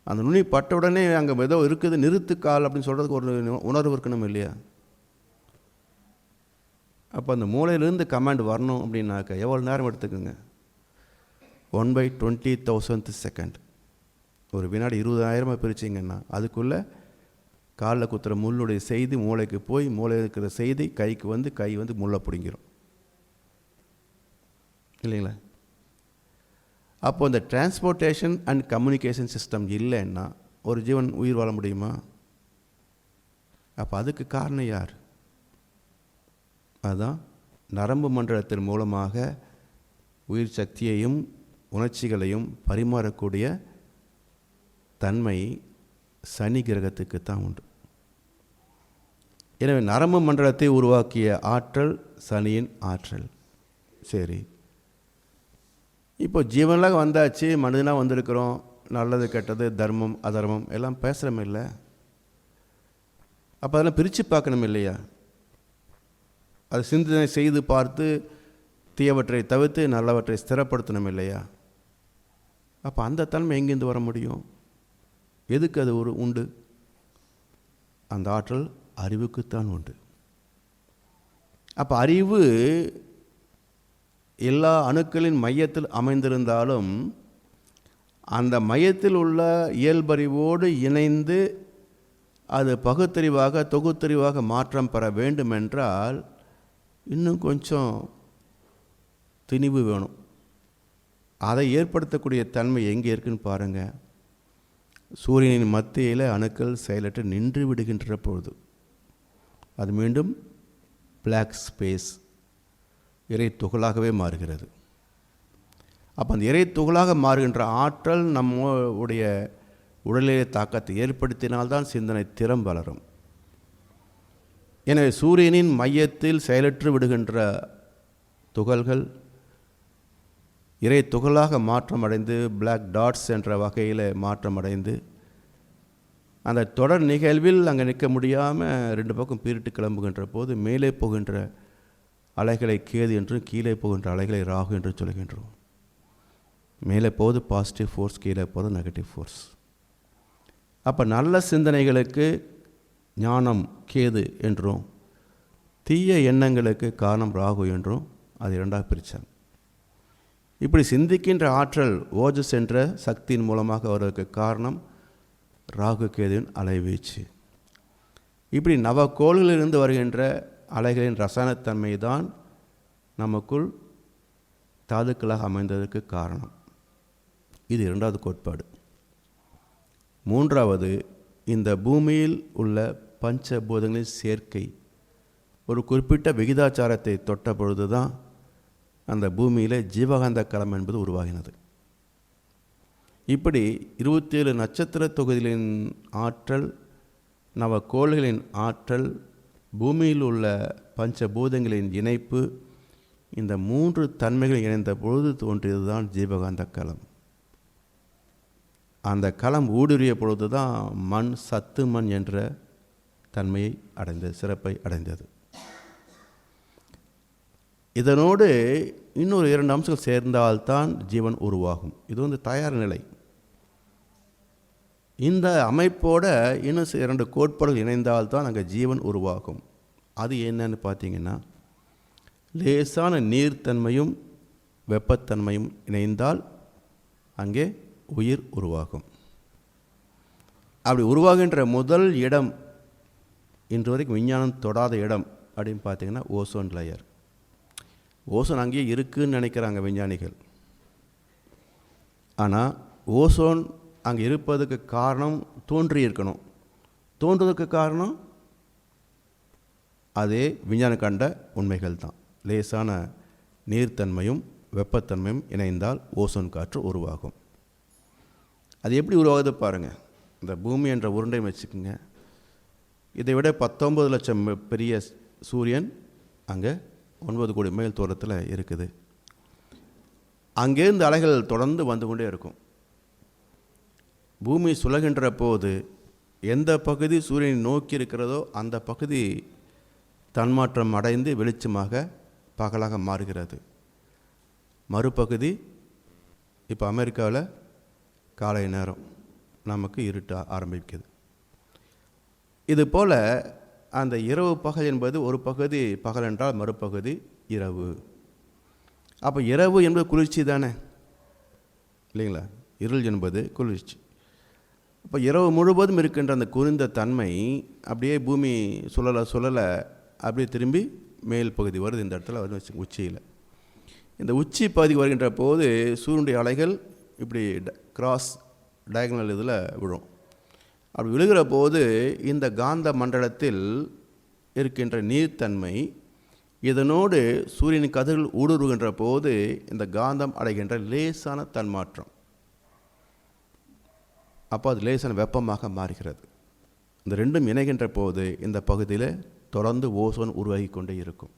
அந்த நுனி பட்ட உடனே அங்கே ஏதோ இருக்குது, நிறுத்து கால் அப்படின்னு சொல்கிறதுக்கு ஒரு உணர்வு இருக்கணும் இல்லையா? அப்போ அந்த மூளையிலேருந்து கமாண்ட் வரணும் அப்படின்னாக்க எவ்வளோ நேரம் எடுத்துக்குங்க? 1/20,000th second. ஒரு வினாடி 20,000 பிரிச்சிங்கன்னா அதுக்குள்ளே காலில் குத்துற முள்ளுடைய செய்தி மூளைக்கு போய், மூளையில் இருக்கிற செய்தி கைக்கு வந்து, கை வந்து முள்ளை பிடிங்கிடும் இல்லைங்களா? அப்போ இந்த டிரான்ஸ்போர்ட்டேஷன் அண்ட் கம்யூனிகேஷன் சிஸ்டம் இல்லைன்னா ஒரு ஜீவன் உயிர் வாழ முடியுமா? அப்போ அதுக்கு காரணம் யார்? அதுதான் நரம்பு மண்டலத்தின் மூலமாக உயிர் சக்தியையும் உணர்ச்சிகளையும் பரிமாறக்கூடிய தன்மை சனி கிரகத்துக்கு தான் உண்டு. எனவே நரம்பு மண்டலத்தை உருவாக்கிய ஆற்றல் சனியின் ஆற்றல். சரி, இப்போ ஜீவனாக வந்தாச்சு, மனிதனாக வந்திருக்கிறோம், நல்லது கெட்டது தர்மம் அதர்மம் எல்லாம் பேசுகிறோம் இல்லை? அப்போ அதெல்லாம் பிரித்து பார்க்கணும் இல்லையா? அது சிந்தனை செய்து பார்த்து தீயவற்றை தவிர்த்து நல்லவற்றை ஸ்திரப்படுத்தணும் இல்லையா? அப்போ அந்த தன்மை எங்கேருந்து வர முடியும்? எதுக்கு அது உண்டு? அந்த ஆற்றல் அறிவுக்குத்தான் உண்டு. அப்போ அறிவு எல்லா அணுக்களின் மையத்தில் அமைந்திருந்தாலும் அந்த மையத்தில் உள்ள இயல்பறிவோடு இணைந்து அது பகுத்தறிவாக தொகுத்தறிவாக மாற்றம் பெற வேண்டுமென்றால் இன்னும் கொஞ்சம் திணிவு வேணும். அதை ஏற்படுத்தக்கூடிய தன்மை எங்கே இருக்குன்னு பாருங்கள். சூரியனின் மத்தியில் அணுக்கள் செயலற்று நின்று விடுகின்ற பொழுது அது மீண்டும் பிளாக் ஸ்பேஸ் இறை துகளாகவே மாறுகிறது. அப்போ அந்த இறை துகளாக மாறுகின்ற ஆற்றல் நம்முடைய உடலிலே தாக்கத்தை ஏற்படுத்தினால்தான் சிந்தனை திறம் வளரும். எனவே சூரியனின் மையத்தில் செயலற்று விடுகின்ற துகள்கள் இறை துகளாக மாற்றமடைந்து பிளாக் டாட்ஸ் என்ற வகையில் மாற்றமடைந்து அந்த தொடர் நிகழ்வில் அங்கே நிற்க முடியாமல் ரெண்டு பக்கம் பீரிட்டு கிளம்புகின்ற போது மேலே போகின்ற அலைகளை கேது என்றும் கீழே போகின்ற அலைகளை ராகு என்று சொல்கின்றோம். மேலே போது பாசிட்டிவ் ஃபோர்ஸ், கீழே போது நெகட்டிவ் ஃபோர்ஸ். அப்போ நல்ல சிந்தனைகளுக்கு ஞானம் கேது என்றும் தீய எண்ணங்களுக்கு காரணம் ராகு என்றும் அது இரண்டாக பிரித்தாங்க. இப்படி சிந்திக்கின்ற ஆற்றல் ஓஜஸ் என்ற சக்தியின் மூலமாக வருவதற்கு காரணம் ராகு கேதுவின் அலைவீச்சு. இப்படி நவக்கோள்களிலிருந்து வருகின்ற அலைகளின் ரசாயனத்தன்மை தான் நமக்குள் தாதுக்களாக அமைந்ததற்கு காரணம். இது இரண்டாவது கோட்பாடு. மூன்றாவது, இந்த பூமியில் உள்ள பஞ்சபூதங்களின் சேர்க்கை ஒரு குறிப்பிட்ட விகிதாச்சாரத்தை தொட்ட பொழுது தான் அந்த பூமியில் ஜீவகாந்த களம் என்பது உருவாகினது. இப்படி 27 நட்சத்திர தொகுதிகளின் ஆற்றல், நவக்கோள்களின் ஆற்றல், பூமியில் உள்ள பஞ்சபூதங்களின் இணைப்பு, இந்த 3 தன்மைகள் இணைந்த பொழுது தோன்றியது தான் ஜீவகாந்த களம். அந்த களம் ஊடுருவிய பொழுது தான் மண் சத்து மண் என்ற தன்மையை அடைந்தது, சிறப்பை அடைந்தது. இதனோடு இன்னொரு 2 அம்சங்கள் சேர்ந்தால்தான் ஜீவன் உருவாகும். இது தயார் நிலை. இந்த அமைப்போட இன்னும் 2 கோட்பாடுகள் இணைந்தால்தான் அங்கே ஜீவன் உருவாகும். அது என்னன்னு பார்த்தீங்கன்னா, லேசான நீர்த்தன்மையும் வெப்பத்தன்மையும் இணைந்தால் அங்கே உயிர் உருவாகும். அப்படி உருவாகின்ற முதல் இடம், இன்று வரைக்கும் விஞ்ஞானம் தொடாத இடம் அப்படின்னு பார்த்தீங்கன்னா ஓசோன் லேயர். ஓசோன் அங்கேயே இருக்குதுன்னு நினைக்கிறாங்க விஞ்ஞானிகள். ஆனால் ஓசோன் அங்கே இருப்பதுக்கு காரணம் தோன்றியிருக்கணும். தோன்றுவதற்கு காரணம் அதே விஞ்ஞானம் கண்ட உண்மைகள் தான். லேசான நீர்த்தன்மையும் வெப்பத்தன்மையும் இணைந்தால் ஓசோன் காற்று உருவாகும். அது எப்படி உருவாகுது பாருங்கள். இந்த பூமி என்ற உருண்டை வச்சுக்கோங்க. இதை விட 19 லட்சம் பெரிய சூரியன் அங்கே 9 கோடி மைல் தூரத்தில் இருக்குது. அங்கேருந்து அலைகள் தொடர்ந்து வந்து கொண்டே இருக்கும். பூமி சுழகின்ற போது எந்த பகுதி சூரியனை நோக்கி இருக்கிறதோ அந்த பகுதி தன்மாற்றம் அடைந்து வெளிச்சமாக பகலாக மாறுகிறது. மறுபகுதி இப்போ அமெரிக்காவில் காலை நேரம் நமக்கு இருட்ட ஆரம்பிக்குது. இது போல் அந்த இரவு பகல் என்பது ஒரு பகுதி பகல் என்றால் மறுபகுதி இரவு. அப்போ இரவு என்பது குளிர்ச்சி தானே, இல்லைங்களா? இருள் என்பது குளிர்ச்சி. அப்போ இரவு முழுவதும் இருக்கின்ற அந்த குறைந்த தன்மை அப்படியே பூமி சுழல சுழல அப்படியே திரும்பி மேல் பகுதி வருது. இந்த இடத்துல வந்து வச்சு உச்சியில், இந்த உச்சி பகுதி வருகின்ற போது சூரியனுடைய அலைகள் இப்படி கிராஸ் டயகனல் இதில் விழும். அப்படி விழுகிற போது இந்த காந்த மண்டலத்தில் இருக்கின்ற நீர்த்தன்மை இதனோடு சூரியனின் கதிர்கள் ஊடுருவுகின்ற போது இந்த காந்தம் அடைகின்ற லேசான தன்மாற்றம். அப்போ அது லேசான வெப்பமாக மாறுகிறது. இந்த ரெண்டும் இணைகின்ற போது இந்த பகுதியில் தொடர்ந்து ஓசோன் உருவாகி கொண்டே இருக்கும்.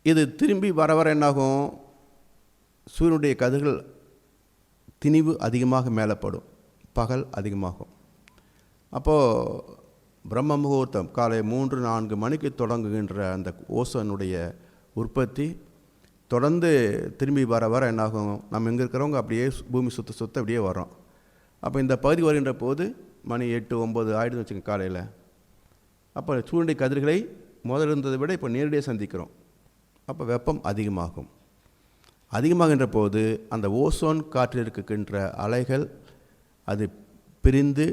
இது திரும்பி வர வர என்னாகும், சூரியனுடைய கதிர்கள் திணிவு அதிகமாக மேலப்படும், பகல் அதிகமாகும். அப்போது பிரம்ம முகூர்த்தம் காலை 3-4 மணிக்கு தொடங்குகின்ற அந்த ஓசோனுடைய உற்பத்தி தொடர்ந்து திரும்பி வர வர என்னாகும், நம்ம இங்கே இருக்கிறவங்க அப்படியே பூமி சுற்ற சுற்ற அப்படியே வரோம். அப்போ இந்த பகுதி வருகின்ற போது மணி 8-9 ஆகிடுதுன்னு வச்சுங்க காலையில். அப்போ சூரியனுடைய கதிர்களை முதல் இருந்ததை விட இப்போ நேரடியாக சந்திக்கிறோம். அப்போ வெப்பம் அதிகமாகும். அதிகமாகின்ற போது அந்த ஓசோன் காற்றில் இருக்கின்ற அலைகள் அது பிரிந்து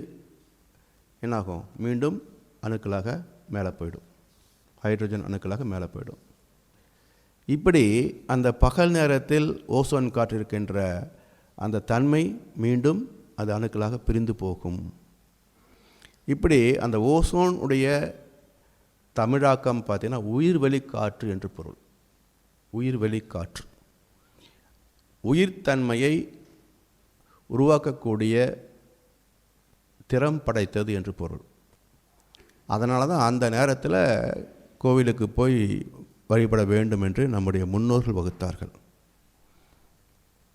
என்னாகும், மீண்டும் அணுக்களாக மேலே போயிடும், ஹைட்ரஜன் அணுக்களாக மேலே போயிடும். இப்படி அந்த பகல் நேரத்தில் ஓசோன் காற்று இருக்கின்ற அந்த தன்மை மீண்டும் அது அணுக்களாக பிரிந்து போகும். இப்படி அந்த ஓசோன் உடைய தமிழாக்கம் பார்த்தீங்கன்னா உயிர்வெளி காற்று என்று பொருள். உயிர்வெளி காற்று உயிர்த்தன்மையை உருவாக்கக்கூடிய திறம் படைத்தது என்று பொருள். அதனால தான் அந்த நேரத்தில் கோவிலுக்கு போய் வழிபட வேண்டும் என்று நம்முடைய முன்னோர்கள் வகுத்தார்கள்.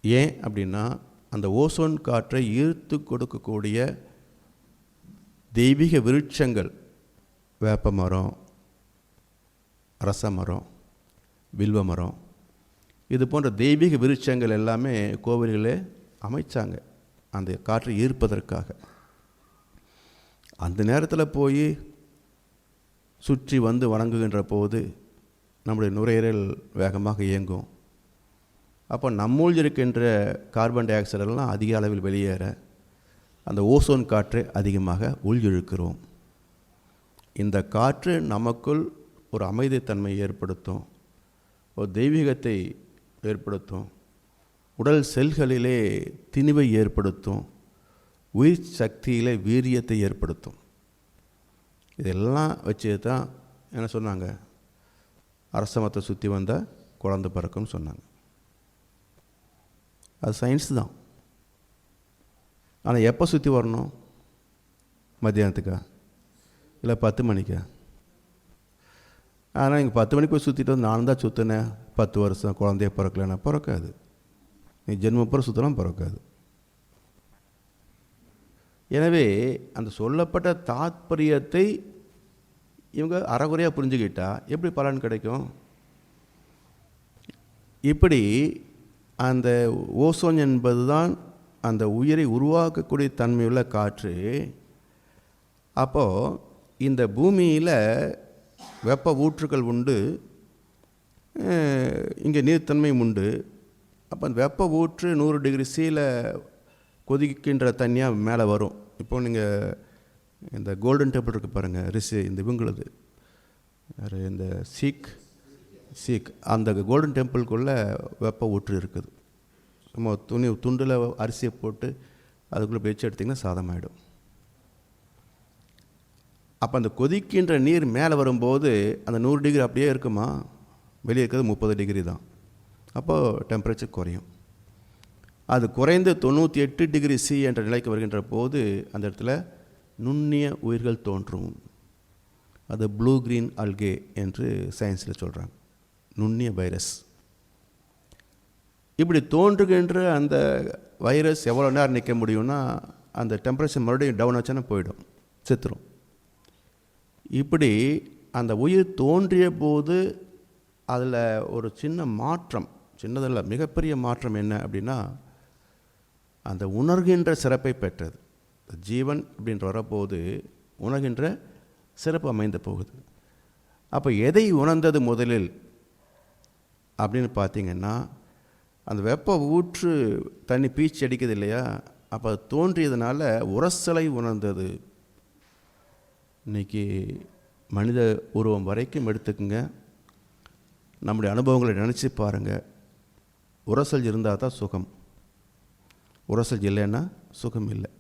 ஏன் அப்படின்னா அந்த ஓசோன் காற்றை ஈர்த்து கொடுக்கக்கூடிய தெய்வீக விருட்சங்கள், வேப்ப மரம், அரச மரம், வில்வ மரம், இது போன்ற தெய்வீக விருட்சங்கள் எல்லாமே கோவில்களே அமைச்சாங்க அந்த காற்றை ஈர்ப்பதற்காக. அந்த நேரத்தில் போய் சுற்றி வந்து வணங்குகின்ற போது நம்முடைய நுரையீரல் வேகமாக இயங்கும். அப்போ நம்முள் இருக்கின்ற கார்பன் டை ஆக்சைடெல்லாம் அதிக அளவில் வெளியேற அந்த ஓசோன் காற்றை அதிகமாக உள்இழுக்கிறோம். இந்த காற்று நமக்குள் ஒரு அமைதித்தன்மையை ஏற்படுத்தும், ஒரு தெய்வீகத்தை ஏற்படுத்தும், உடல் செல்களிலே திணிவை ஏற்படுத்தும், உயிர் சக்தியிலே வீரியத்தை ஏற்படுத்தும். இதெல்லாம் வச்சு தான் என்ன சொன்னாங்க, அரச மரத்தை சுற்றி வந்தால் குழந்தை பிறக்கும்னு சொன்னாங்க. அது சயின்ஸ் தான். ஆனால் எப்போ சுற்றி வரணும்? மத்தியானத்துக்கா இல்லை 10 மணிக்கா? ஆனால் இங்கே 10 மணிக்கு போய் சுற்றிட்டு வந்து நானும் தான் சுற்றினேன் 10 வருஷம் குழந்தைய பிறக்கலைன்னா பிறக்காது. நீ ஜென்மப்புறம் சுற்றலாம் பிறக்காது. எனவே அந்த சொல்லப்பட்ட தாத்பரியத்தை இவங்க அறகுறையாக புரிஞ்சுக்கிட்டா எப்படி பலன் கிடைக்கும்? இப்படி அந்த ஓசோன் என்பது தான் அந்த உயிரை உருவாக்கக்கூடிய தன்மையுள்ள காற்று. அப்போது இந்த பூமியில் வெப்ப ஊற்றுக்கள் உண்டு, இங்கே நீர்த்தன்மையும் உண்டு. அப்போ அந்த வெப்ப ஊற்று 100 டிகிரி சீல கொதிக்கின்ற தண்ணியாக மேலே வரும். இப்போ நீங்கள் இந்த கோல்டன் டெம்பிள் இருக்குது பாருங்கள், ரிஷி இந்த இவங்களது இந்த சீக் அந்த கோல்டன் டெம்பிளுக்குள்ளே வெப்ப ஊற்று இருக்குது. நம்ம துண்டில் அரிசியை போட்டு அதுக்குள்ளே வச்சு எடுத்திங்கன்னா சாதம் ஆகிடும். அப்போ அந்த கொதிக்கின்ற நீர் மேலே வரும்போது அந்த 100 டிகிரி அப்படியே இருக்குமா? வெளியே இருக்கிறது 30 டிகிரி தான். அப்போது டெம்பரேச்சர் குறையும். அது குறைந்து 98 டிகிரி சி என்ற நிலைக்கு வருகின்ற போது அந்த இடத்துல நுண்ணிய உயிர்கள் தோன்றும். அது ப்ளூ கிரீன் அல்கே என்று சயின்ஸில் சொல்கிறாங்க, நுண்ணிய வைரஸ். இப்படி தோன்றுகின்ற அந்த வைரஸ் எவ்வளோ நேரம் நிற்க முடியும்னா அந்த டெம்பரேச்சர் மறுபடியும் டவுன் ஆச்சுன்னா போயிடும், செத்துரும். இப்படி அந்த உயிர் தோன்றிய போது அதில் ஒரு சின்ன மாற்றம், சின்னதில்லை மிகப்பெரிய மாற்றம் என்ன அப்படின்னா அந்த உணர்கின்ற சிறப்பை பெற்றது. ஜீவன் அப்படின்ற வரப்போது உணர்கின்ற சிறப்பு அமைந்து போகுது. அப்போ எதை உணர்ந்தது முதலில் அப்படின்னு பார்த்தீங்கன்னா அந்த வெப்ப ஊற்று தண்ணி பீச்சு அடிக்குது இல்லையா, அப்போ அது தோன்றியதுனால உரசலை உணர்ந்தது. இன்றைக்கி மனித உருவம் வரைக்கும் எடுத்துக்குங்க, நம்முடைய அனுபவங்களை நினச்சி பாருங்கள். உரசல் இருந்தால் தான் சுகம், உரசல் இல்லைன்னா சுகம் இல்லை.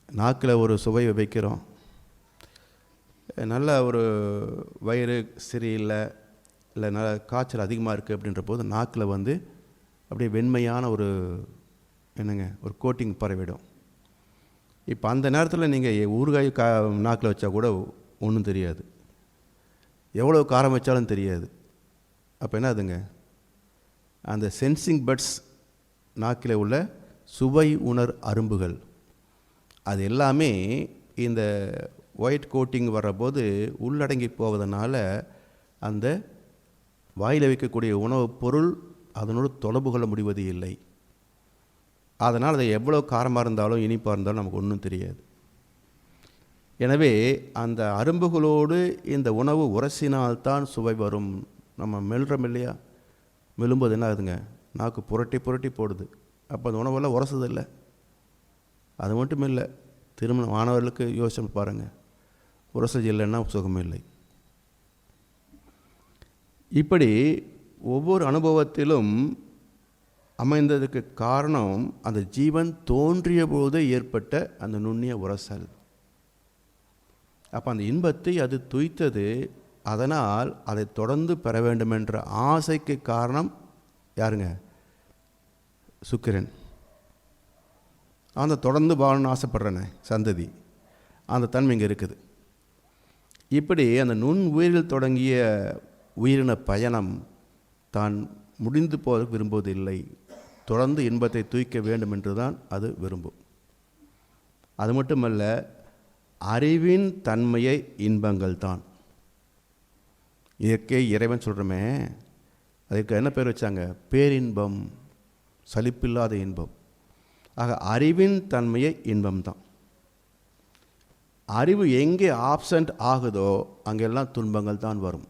நாக்கில் ஒரு சுவையை வைக்கிறோம், நல்ல ஒரு வயிறு சரியில்லை, இல்லை நல்ல காய்ச்சல் அதிகமாக இருக்குது அப்படின்ற போது நாக்கில் வந்து அப்படியே வெண்மையான ஒரு ஒரு கோட்டிங் பரவிடும். இப்போ அந்த நேரத்தில் நீங்கள் ஊறுகாய் நாக்கில் வச்சா கூட ஒன்றும் தெரியாது, எவ்வளோ காரம் வச்சாலும் தெரியாது. அப்போ என்ன அதுங்க, அந்த சென்சிங் பட்ஸ் நாக்கில் உள்ள சுவை உணர் அரும்புகள் அது எல்லாமே இந்த ஒயிட் கோட்டிங் வர்றபோது உள்ளடங்கி போவதனால அந்த வாயில் வைக்கக்கூடிய உணவுப் பொருள் அதனோடு தொடர்பு கொள்ள முடிவது இல்லை. அதனால் அது எவ்வளோ காரமாக இருந்தாலும் இனிப்பாக இருந்தாலும் நமக்கு ஒன்றும் தெரியாது. எனவே அந்த அரும்புகளோடு இந்த உணவு உரசினால்தான் சுவை வரும். நம்ம மெல்றோம் இல்லையா, மெல்லும்போது என்ன ஆகுதுங்க, நாக்கு புரட்டி புரட்டி போடுது. அப்போ அந்த உணவெல்லாம் உரசுது இல்லை. அது மட்டும் இல்லை, திருமணம் ஆனவர்களுக்கு யோசனை பாருங்கள், உரசல் இல்லைன்னா சுகமே இல்லை. இப்படி ஒவ்வொரு அனுபவத்திலும் அமைந்ததுக்கு காரணம் அந்த ஜீவன் தோன்றிய போது ஏற்பட்ட அந்த நுண்ணிய உரசல். அப்போ அந்த இன்பத்தை அது துய்த்தது. அதனால் அதை தொடர்ந்து பெற வேண்டும் என்ற ஆசைக்கு காரணம் யாருங்க? சுக்கிரன். அந்த தொடர்ந்து வாழணும்னு ஆசைப்படுறேனே சந்ததி, அந்த தன்மை இங்கே இருக்குது. இப்படி அந்த நுண் உயிரில் தொடங்கிய உயிரின பயணம் தான் முடிந்து போக விரும்புவதில்லை. தொடர்ந்து இன்பத்தை தூய்க்க வேண்டும் என்று தான் அது விரும்பும். அது மட்டுமல்ல, அறிவின் தன்மையை இன்பங்கள் தான். இயற்கை இறைவன் சொல்கிறோமே, அதுக்கு என்ன பேர் வச்சாங்க? பேரின்பம், சலிப்பில்லாத இன்பம். ஆக அறிவின் தன்மையை இன்பம்தான். அறிவு எங்கே ஆப்சண்ட் ஆகுதோ அங்கெல்லாம் துன்பங்கள் தான் வரும்.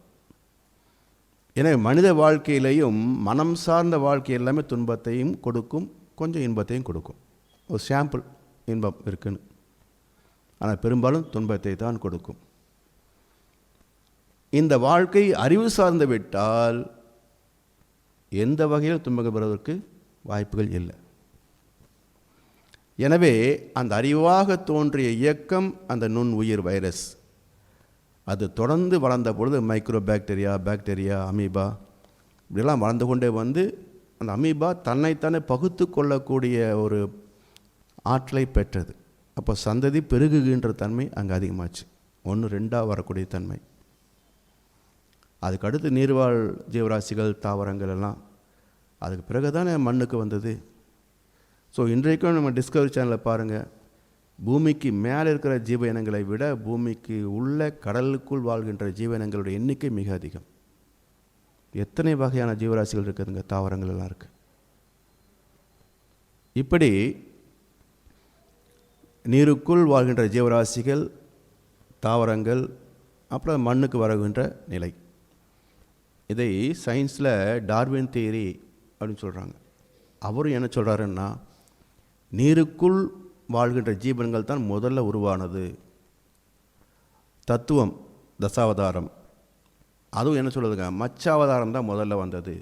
எனவே மனித வாழ்க்கையிலையும் மனம் சார்ந்த வாழ்க்கை எல்லாமே துன்பத்தையும் கொடுக்கும், கொஞ்சம் இன்பத்தையும் கொடுக்கும். ஒரு சாம்பிள் இன்பம் இருக்குன்னு, ஆனால் பெரும்பாலும் துன்பத்தை தான் கொடுக்கும். இந்த வாழ்க்கை அறிவு சார்ந்து விட்டால் எந்த வகையில் துன்பங்கள் வருவதற்கு வாய்ப்புகள் இல்லை. எனவே அந்த அறிவாக தோன்றிய இயக்கம் அந்த நுண் உயிர் வைரஸ், அது தொடர்ந்து வளர்ந்த பொழுது மைக்ரோ பாக்டீரியா, அமீபா இப்படிலாம் வளர்ந்து கொண்டே வந்து அந்த அமீபா தன்னைத்தானே பகுத்து கொள்ளக்கூடிய ஒரு ஆற்றலை பெற்றது. அப்போ சந்ததி பெருகுகின்ற தன்மை அங்கே அதிகமாச்சு. 1-2 வரக்கூடிய தன்மை. அதுக்கு அடுத்து நீர்வாழ் ஜீவராசிகள், தாவரங்கள் எல்லாம் அதுக்கு பிறகு தானே மண்ணுக்கு வந்தது. ஸோ இன்றைக்கும் நம்ம டிஸ்கவரி சேனலில் பாருங்கள், பூமிக்கு மேலே இருக்கிற ஜீவ இனங்களை விட பூமிக்கு உள்ள கடலுக்குள் வாழ்கின்ற ஜீவ இனங்களுடைய எண்ணிக்கை மிக அதிகம். எத்தனை வகையான ஜீவராசிகள் இருக்குதுங்க, தாவரங்கள் எல்லாம் இருக்குது. இப்படி நீருக்குள் வாழ்கின்ற ஜீவராசிகள், தாவரங்கள், அப்புறம் மண்ணுக்கு வருகின்ற நிலை. இதை சயின்ஸில் டார்வின் தியரி அப்படின்னு சொல்கிறாங்க. அவரும் என்ன சொல்கிறாருன்னா, நீருக்குள் வாழ்கின்ற ஜீவன்கள் தான் முதல்ல உருவானது. தத்துவம் தசாவதாரம், அதுவும் என்ன சொல்லுதுங்க, மச்சாவதாரம் தான் முதல்ல வந்தது.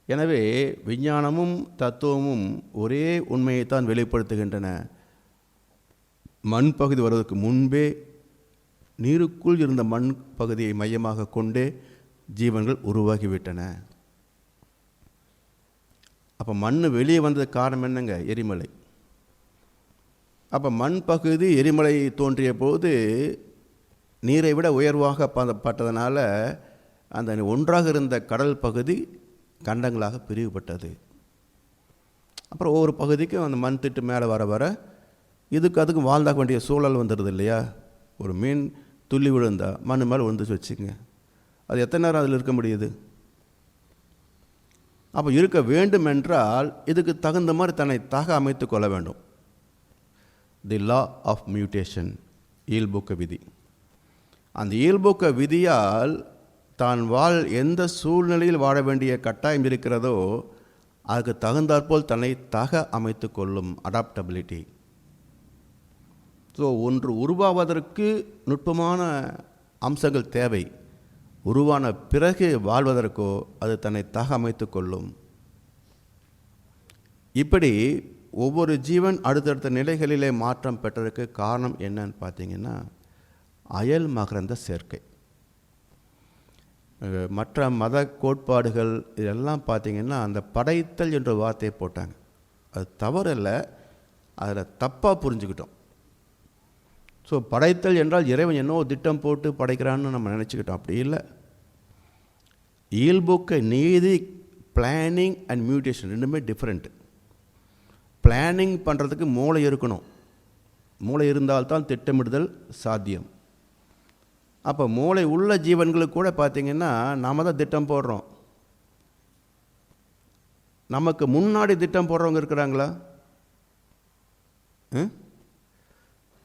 எனவே விஞ்ஞானமும் தத்துவமும் ஒரே உண்மையைத்தான் வெளிப்படுத்துகின்றன. மண் பகுதி வருவதற்கு முன்பே நீருக்குள் இருந்த மண் பகுதியை மையமாக கொண்டே ஜீவன்கள் உருவாகிவிட்டன. அப்போ மண் வெளியே வந்ததுக்கு காரணம் என்னங்க? எரிமலை. அப்போ மண் பகுதி எரிமலை தோன்றிய போது நீரை விட உயர்வாக பட்டதனால அந்த ஒன்றாக இருந்த கடல் பகுதி கண்டங்களாக பிரிவுபட்டது. அப்புறம் ஒவ்வொரு பகுதிக்கும் அந்த மண் திட்டு மேலே வர வர இதுக்கு அதுக்கும் வாழ்ந்தாக வேண்டிய சூழல் வந்துடுது இல்லையா? ஒரு மீன் துள்ளி விழுந்தா மண் மேலே விழுந்துச்சு வச்சுங்க, அது எத்தனை நேரம் அதில் இருக்க முடியுது? அப்போ இருக்க வேண்டும் என்றால் இதுக்கு தகுந்த மாதிரி தன்னை அமைத்து கொள்ள வேண்டும். தி லா ஆஃப் மியூட்டேஷன், இயல்பூக்க விதி. அந்த இயல்பூக்க விதியால் தான் எந்த சூழ்நிலையில் வாழ வேண்டிய கட்டாயம் இருக்கிறதோ அதுக்கு தகுந்தாற்போல் தன்னை அமைத்து கொள்ளும், அடாப்டபிலிட்டி. ஸோ ஒன்று உருவாவதற்கு நுட்பமான அம்சங்கள் தேவை. உருவான பிறகு வாழ்வதற்கோ அது தன்னை அமைத்து கொள்ளும். இப்படி ஒவ்வொரு ஜீவன் அடுத்தடுத்த நிலைகளிலே மாற்றம் பெற்றதற்கு காரணம் என்னன்னு பார்த்தீங்கன்னா, அயல் மகரந்த சேர்க்கை. மற்ற மத கோட்பாடுகள் இதெல்லாம் பார்த்திங்கன்னா அந்த படைத்தல் என்ற வார்த்தையை போட்டாங்க. அது தவறில்ல, அதில் தப்பாக புரிஞ்சுக்கிட்டோம். ஸோ படைத்தல் என்றால் இறைவன் என்னோ திட்டம் போட்டு படைக்கிறான்னு நம்ம நினச்சிக்கிட்டோம். அப்படி இல்லை. இயல்புக்க நீதி, பிளானிங் அண்ட் மியூட்டேஷன் ரெண்டுமே டிஃப்ரெண்ட். பிளானிங் பண்ணுறதுக்கு மூளை இருக்கணும். மூளை இருந்தால்தான் திட்டமிடுதல் சாத்தியம். அப்போ மூளை உள்ள ஜீவன்களுக்கு கூட பார்த்திங்கன்னா நாம் தான் திட்டம் போடுறோம். நமக்கு முன்னாடி திட்டம் போடுறவங்க இருக்கிறாங்களா?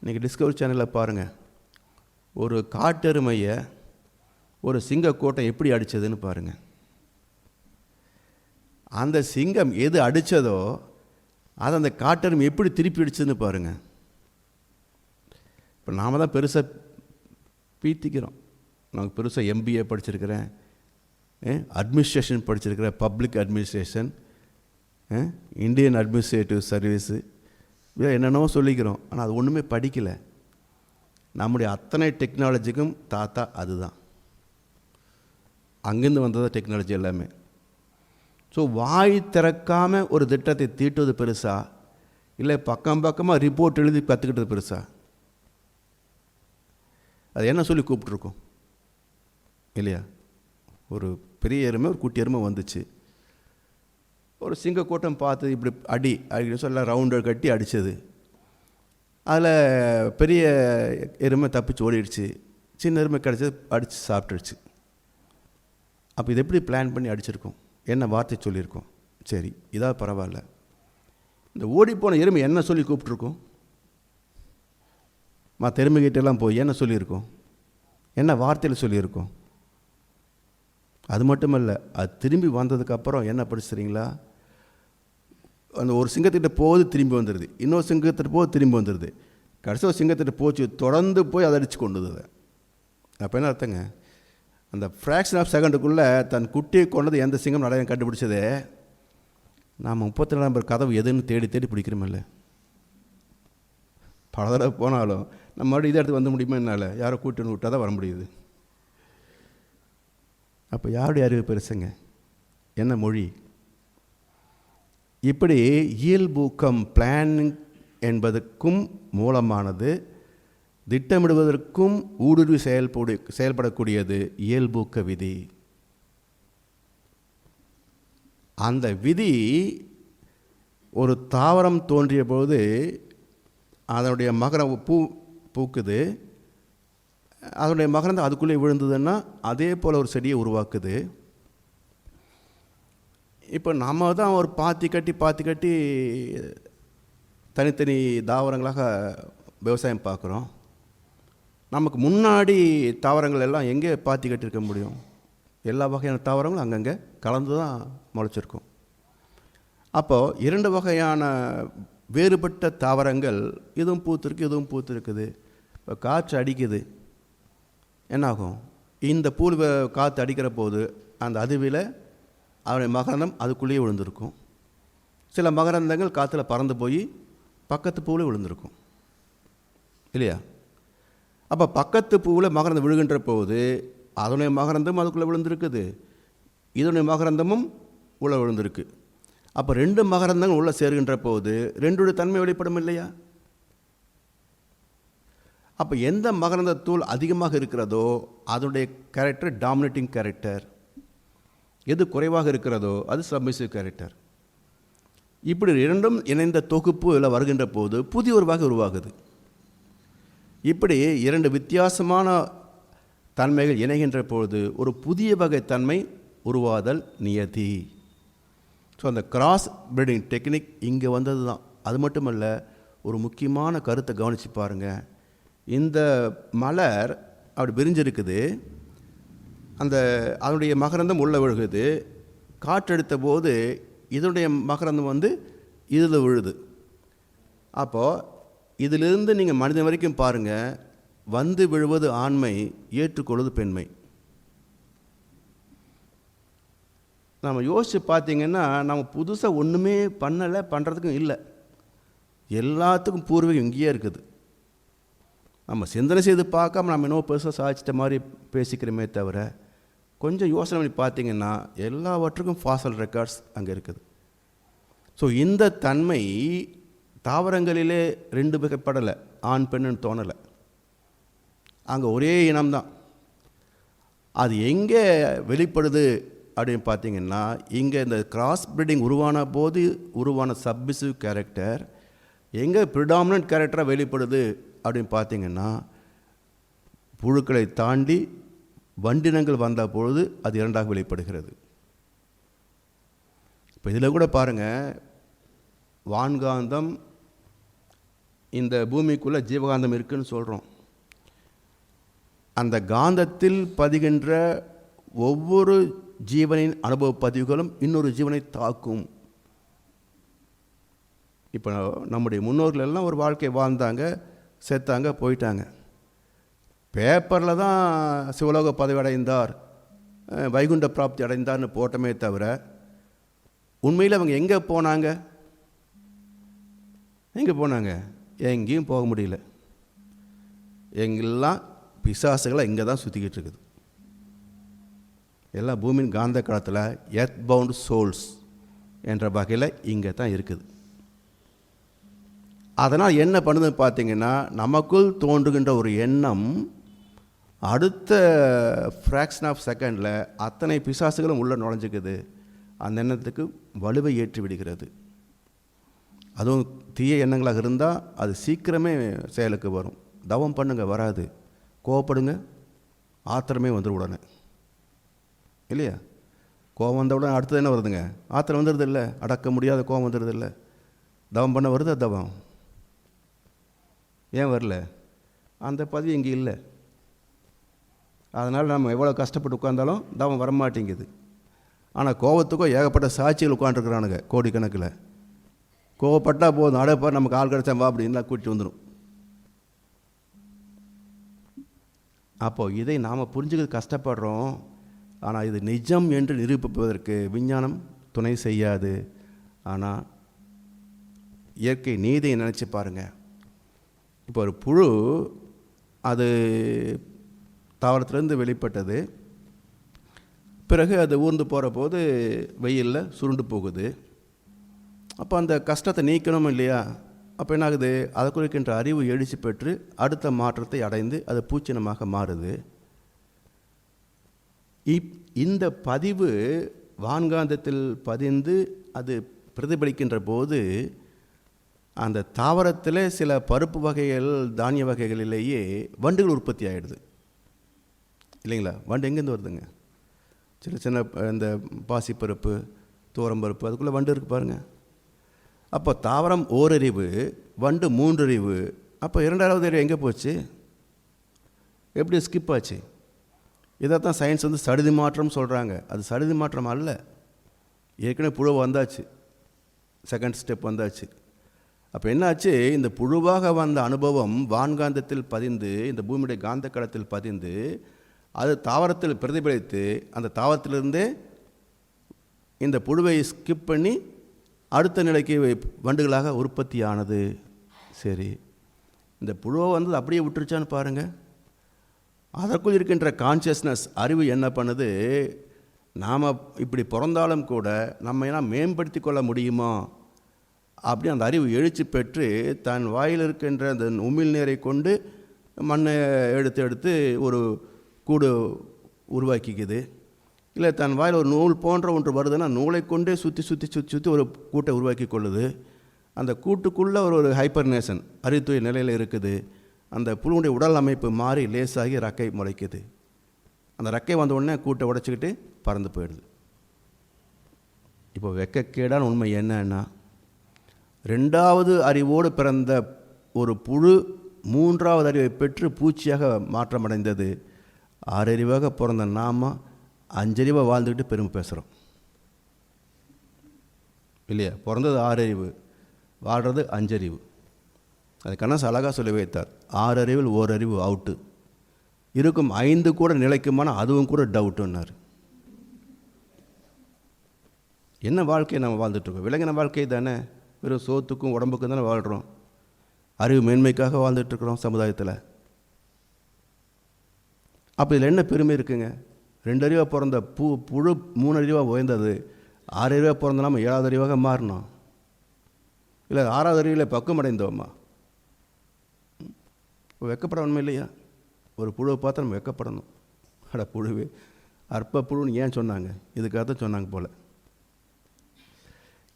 இன்றைக்கி டிஸ்கவரி சேனலில் பாருங்கள், ஒரு காட்டெருமையை ஒரு சிங்கக்கோட்டை எப்படி அடித்ததுன்னு பாருங்கள். அந்த சிங்கம் எது அடித்ததோ அதை அந்த காட்டெருமை எப்படி திருப்பி அடிச்சதுன்னு பாருங்கள். இப்போ நாம் தான் பெருசாக பீத்திக்கிறோம். நான் பெருசாக MBA படிச்சிருக்கிறேன், அட்மினிஸ்ட்ரேஷன் படிச்சிருக்கிறேன், public administration, Indian administrative service, என்னென்னவோ சொல்லிக்கிறோம். ஆனால் அது ஒன்றுமே படிக்கலை. நம்முடைய அத்தனை டெக்னாலஜிக்கும் தாத்தா அதுதான், அங்கேருந்து வந்தது டெக்னாலஜி எல்லாமே. ஸோ வாய் திறக்காமல் ஒரு திட்டத்தை தீட்டுவது பெருசா, இல்லை பக்கம் பக்கமாக ரிப்போர்ட் எழுதி கற்றுக்கிட்டது பெருசா? அது என்ன சொல்லி கூப்பிட்ருக்கோம் இல்லையா? ஒரு பெரிய எருமை ஒரு குட்டி எருமை வந்துச்சு, ஒரு சிங்க கூட்டம் பார்த்து இப்படி அடிக்கடி சொல்ல ரவுண்டர் கட்டி அடித்தது. அதில் பெரிய எருமை தப்பிச்சு ஓடிடுச்சு, சின்ன எருமை கிடச்சது அடித்து சாப்பிட்டுடுச்சு. அப்போ இது எப்படி பிளான் பண்ணி அடிச்சிருக்கோம்? என்ன வார்த்தை சொல்லியிருக்கோம்? சரி, இதாக பரவாயில்ல. இந்த ஓடிப்போன எருமை என்ன சொல்லி கூப்பிட்ருக்கோம்? மற்ற எருமைகிட்டெல்லாம் போய் என்ன சொல்லியிருக்கோம்? என்ன வார்த்தையில் சொல்லியிருக்கோம்? அது மட்டுமல்ல, அது திரும்பி வந்ததுக்கப்புறம் என்ன படிச்சுறீங்களா? அந்த ஒரு சிங்கத்திட்ட போகுது திரும்பி வந்துடுது, இன்னொரு சிங்கத்திட்ட போது திரும்பி வந்துடுது, கடைசி ஒரு சிங்கத்திட்ட போச்சு, தொடர்ந்து போய் அதை அடித்து கொண்டுது. அப்போ என்ன அர்த்தங்க? அந்த ஃப்ராக்ஷன் ஆஃப் செகண்டுக்குள்ளே தன் குட்டியை கொண்டது எந்த சிங்கம் நடையம் கண்டுபிடிச்சதே. நாம் 34 நம்பர் கதவு எதுன்னு தேடி தேடி பிடிக்கிறோமில்ல. பல தடவை போனாலும் நம்ம மறுபடியும் இதே இடத்துக்கு வந்து முடியுமா? என்னால் யாரோ கூட்டின்னு விட்டால் தான் வர முடியுது. அப்போ யாருடைய அறிவு பெருசுங்க? என்ன மொழி? இப்படி இயல்பூக்கம் பிளானிங் என்பதற்கும் மூலமானது, திட்டமிடுவதற்கும் ஊடுருவி செயல்படக்கூடியது இயல்பூக்க விதி. அந்த விதி ஒரு தாவரம் தோன்றிய போது அதனுடைய மகரம் பூக்குது, அதனுடைய மகரம் அதுக்குள்ளே விழுந்ததுன்னா அதே போல் ஒரு செடியை உருவாக்குது. இப்போ நம்ம தான் ஒரு பாத்தி கட்டி தனித்தனி தாவரங்களாக விவசாயம் பார்க்குறோம். நமக்கு முன்னாடி தாவரங்கள் எல்லாம் எங்கே பாத்தி கட்டியிருக்க முடியும்? எல்லா வகையான தாவரங்களும் அங்கங்கே கலந்து தான் முளைச்சிருக்கும். அப்போது 2 வகையான வேறுபட்ட தாவரங்கள், இதுவும் பூத்திருக்கு இதுவும் பூத்திருக்குது. இப்போ காற்று அடிக்குது, என்னாகும்? இந்த பூல் காற்று அடிக்கிற போது அந்த அதிர்வில் அவருடைய மகரந்தம் அதுக்குள்ளேயே விழுந்திருக்கும். சில மகரந்தங்கள் காற்றுல பறந்து போய் பக்கத்து பூவில் விழுந்திருக்கும் இல்லையா? அப்போ பக்கத்து பூவில் மகரந்தம் விழுகின்ற போது அதனுடைய மகரந்தம் அதுக்குள்ளே விழுந்திருக்குது, இதனுடைய மகரந்தமும் உள்ளே விழுந்திருக்கு. அப்போ 2 மகரந்தங்கள் உள்ளே சேர்கின்ற போது 2உடைய தன்மை வெளிப்படும் இல்லையா? அப்போ எந்த மகரந்த தூள் அதிகமாக இருக்கிறதோ அதனுடைய கேரக்டர் டாமினேட்டிங் கேரக்டர், எது குறைவாக இருக்கிறதோ அது சப்மிசிவ் கேரக்டர். இப்படி 2ம் இணைந்த தொகுப்பு இதில் வருகின்ற போது புதிய ஒரு வகை உருவாகுது. இப்படி 2 வித்தியாசமான தன்மைகள் இணைகின்ற பொழுது ஒரு புதிய வகை தன்மை உருவாதல் நியதி. ஸோ அந்த கிராஸ் பிரீடிங் டெக்னிக் இங்கே வந்தது தான். அது மட்டுமல்ல, ஒரு முக்கியமான கருத்தை கவனித்து பாருங்கள். இந்த மலர் அப்படி விரிஞ்சிருக்குது, அதனுடைய மகரந்தம் உள்ளே விழுகுது, காற்றெடுத்த போது இதனுடைய மகரந்தம் இதில் விழுது. அப்போது இதிலிருந்து நீங்கள் மனிதன் வரைக்கும் பாருங்கள், விழுவது ஆண்மை, ஏற்றுக்கொள்வது பெண்மை. நம்ம யோசித்து பார்த்தீங்கன்னா நம்ம புதுசாக ஒன்றுமே பண்ணுறதுக்கும் இல்லை, எல்லாத்துக்கும் பூர்வீகம் இங்கேயே இருக்குது. நம்ம சிந்தனை செய்து பார்க்காம நம்ம இன்னும் பெருசாக சாதிச்சிட்ட மாதிரி பேசிக்கிறோமே தவிர, கொஞ்சம் யோசனை பண்ணி பார்த்தீங்கன்னா எல்லாவற்றுக்கும் ஃபாசல் ரெக்கார்ட்ஸ் அங்கே இருக்குது. ஸோ இந்த தன்மை தாவரங்களிலே 2 வகைப்படலை, ஆண் பெண்ணுன்னு தோணலை. அங்கே ஒரே இனம்தான். அது எங்கே வெளிப்படுது அப்படின்னு பார்த்தீங்கன்னா, இங்கே இந்த கிராஸ் பிரீடிங் உருவான போது உருவான சப்மிசிவ் கேரக்டர் எங்கே ப்ரிடாமினன்ட் கேரக்டராக வெளிப்படுது அப்படின்னு பார்த்தீங்கன்னா, புழுக்களை தாண்டி வண்டினங்கள் வந்த பொழுது அது 2ஆக வெளிப்படுகிறது. இப்போ இதில் கூட பாருங்கள், வான்காந்தம், இந்த பூமிக்குள்ளே ஜீவகாந்தம் இருக்குதுன்னு சொல்கிறோம். அந்த காந்தத்தில் பதிகின்ற ஒவ்வொரு ஜீவனின் அனுபவ பதிவுகளும் இன்னொரு ஜீவனை தாக்கும். இப்போ நம்முடைய முன்னோர்கள் எல்லாம் ஒரு வாழ்க்கை வாழ்ந்தாங்க, செத்தாங்க, போயிட்டாங்க. பேப்பரில் தான் சிவலோக பதவி அடைந்தார், வைகுண்ட பிராப்தி அடைந்தார்னு போட்டமே தவிர உண்மையில் அவங்க எங்கே போனாங்க? எங்கேயும் போக முடியல. எங்கெல்லாம் பிசாசுகளை இங்கே தான் சுற்றிக்கிட்டு இருக்குது. எல்லாம் பூமியின் காந்த களத்தில் எர்த் பவுண்ட் சோல்ஸ் என்ற வகையில் இங்கே தான் இருக்குது. அதனால் என்ன பண்ணுதுன்னு பார்த்தீங்கன்னா, நமக்குள் தோன்றுகின்ற ஒரு எண்ணம் அடுத்த ஃப்ராக்ஷன் ஆஃப் செகண்டில் அத்தனை பிசாசுகளும் உள்ளே நுழைஞ்சிக்குது. அந்த எண்ணத்துக்கு வலுவை ஏற்றி விடுகிறது. அதுவும் தீய எண்ணங்களாக இருந்தால் அது சீக்கிரமே செயலுக்கு வரும். தவம் பண்ணுங்க, வராது. கோவப்படுங்க, ஆத்திரமே வந்துடும் உடனே, இல்லையா? கோவம் வந்த உடனே அடுத்தது என்ன வருதுங்க? ஆத்திரம் வந்துடுது இல்லை, அடக்க முடியாத கோவம் வந்துடுது இல்லை. தவம் பண்ண வருது தவம். ஏன் வரல? அந்த பதிவு இங்கே இல்லை. அதனால் நம்ம எவ்வளோ கஷ்டப்பட்டு உட்கார்ந்தாலும் தவம் வரமாட்டேங்குது. ஆனால் கோவத்துக்கும் ஏகப்பட்ட சாட்சிகள் உட்காந்துருக்குறானுங்க கோடிக்கணக்கில். கோவப்பட்டால் போதும், அடைப்பா நமக்கு ஆள் கிடச்சா வா அப்படின்லாம் கூட்டிட்டு வந்துடும். அப்போது இதை நாம் புரிஞ்சுக்கிறது கஷ்டப்படுறோம். ஆனால் இது நிஜம் என்று நிரூபிப்பதற்கு விஞ்ஞானம் துணை செய்யாது. ஆனால் இயற்கை நீதியை நினச்சி பாருங்கள். இப்போ ஒரு புழு அது தாவரத்துலேருந்து வெளிப்பட்டது. பிறகு அது ஊர்ந்து போகிற போது வெயிலில் சுருண்டு போகுது. அப்போ அந்த கஷ்டத்தை நீக்கணும் இல்லையா? அப்போ என்ன ஆகுது? அதை குறிக்கின்ற அறிவு எழுச்சி பெற்று அடுத்த மாற்றத்தை அடைந்து அது பூச்சினமாக மாறுது. இந்த பதிவு வான்காந்தத்தில் பதிந்து அது பிரதிபலிக்கின்ற போது அந்த தாவரத்தில் சில பருப்பு வகைகள், தானிய வகைகளிலேயே வண்டுகள் உற்பத்தி ஆகிடுது, இல்லைங்களா? வண்டு எங்கேருந்து வருதுங்க? சின்ன சின்ன இந்த பாசிப்பருப்பு, தோரம்பருப்பு, அதுக்குள்ளே வண்டு இருக்குது பாருங்கள். அப்போ தாவரம் ஓரறிவு, வண்டு மூன்றறிவு. அப்போ இரண்டாவது அறிவு எங்கே போச்சு? எப்படி ஸ்கிப் ஆச்சு? இதைத்தான் சயின்ஸ் வந்து சடுதி மாற்றம் சொல்கிறாங்க. அது சடுதி மாற்றம் அல்ல. ஏற்கனவே புழு வந்தாச்சு, செகண்ட் ஸ்டெப் வந்தாச்சு. அப்போ என்னாச்சு? இந்த புழுவாக வந்த அனுபவம் வான்காந்தத்தில் பதிந்து, இந்த பூமியுடைய காந்த களத்தில் பதிந்து, அது தாவரத்தில் பிரதிபலித்து, அந்த தாவரத்திலிருந்தே இந்த புழுவை ஸ்கிப் பண்ணி அடுத்த நிலைக்கு வண்டுகளாக உற்பத்தி ஆனது. சரி, இந்த புழுவை வந்து அப்படியே விட்டுருச்சான்னு பாருங்கள். அதற்குள் இருக்கின்ற கான்சியஸ்னஸ், அறிவு என்ன பண்ணுது? நாம் இப்படி பிறந்தாலும் கூட நம்ம ஏன்னா மேம்படுத்தி கொள்ள முடியுமா அப்படி அந்த அறிவு எழுச்சி பெற்று தன் வாயில் இருக்கின்ற அந்த உமிழ் நீரை கொண்டு மண்ணை எடுத்து ஒரு கூடு உருவாக்கிக்குது. இல்லை தன் வாயில் ஒரு நூல் போன்ற ஒன்று வருதுன்னா நூலை கொண்டே சுற்றி ஒரு கூட்டை உருவாக்கி கொள்ளுது. அந்த கூட்டுக்குள்ளே ஒரு ஹைப்பர்நேஷன் அறிவுத்துறை நிலையில் இருக்குது. அந்த புழுவுடைய உடல் அமைப்பு மாறி லேசாகி ரக்கை முளைக்குது. அந்த ரக்கை வந்த உடனே கூட்டை உடைச்சிக்கிட்டு பறந்து போயிடுது. இப்போ வெக்கக்கேடான உண்மை என்னன்னா, ரெண்டாவது அறிவோடு பிறந்த ஒரு புழு மூன்றாவது அறிவை பெற்று பூச்சியாக மாற்றமடைந்தது. ஆறறிவாக பிறந்த நாம அஞ்சறிவாக வாழ்ந்துக்கிட்டு பெருமை பேசுகிறோம், இல்லையா? பிறந்தது ஆறறிவு, வாழ்கிறது அஞ்சறிவு. அது கண்ணாசு அழகாக சொல்லி வைத்தார். 6 அறிவில் ஓரறிவு அவுட்டு இருக்கும், 5 கூட நிலைக்குமான அதுவும் கூட டவுட்டுன்னார். என்ன வாழ்க்கையை நம்ம வாழ்ந்துட்டுருக்கோம்? விலங்கின வாழ்க்கை தானே. வெறும் சோத்துக்கும் உடம்புக்கும் தானே வாழ்கிறோம். அறிவு மேன்மைக்காக வாழ்ந்துட்டுருக்குறோம் சமுதாயத்தில். அப்போ இதில் என்ன பெருமை இருக்குங்க? 2 அறிவாக பிறந்த புழு 3 அறிவாக உயர்ந்தது. 6 அறிவாக பிறந்த நம்ம 7வது அறிவாக மாறினோம். இல்லை 6வது அறிவில் பக்குவம் அடைந்தோமா? வெக்கப்பட உண்மை இல்லையா? ஒரு புழுவை பார்த்து நம்ம வெக்கப்படணும். அட புழுவே, அற்ப புழுன்னு ஏன் சொன்னாங்க? இதுக்காக தான் சொன்னாங்க போல்.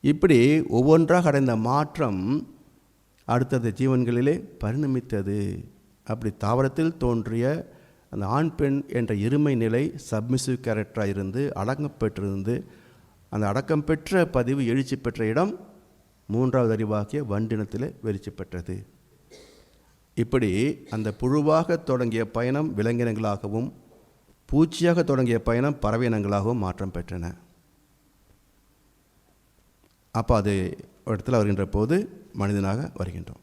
இப்படி ஒவ்வொன்றாக அடைந்த மாற்றம் அடுத்தது ஜீவன்களிலே பரிணமித்தது. அப்படி தாவரத்தில் தோன்றிய அந்த ஆண் பெண் என்ற இருமை நிலை சப்மிசிவ் கேரக்டராக இருந்து அடக்கம் பெற்றிருந்து, அந்த அடக்கம் பெற்ற பதிவு எழுச்சி பெற்ற இடம் 3வது அறிவாகிய வண்டினத்தில் வெளிச்சி பெற்றது. இப்படி அந்த புழுவாக தொடங்கிய பயணம் விலங்கினங்களாகவும் பூச்சியாக தொடங்கிய பயணம் பறவை இனங்களாகவும் மாற்றம் பெற்றன. அப்போ அது இடத்துல வருகின்ற போது மனிதனாக வருகின்றோம்.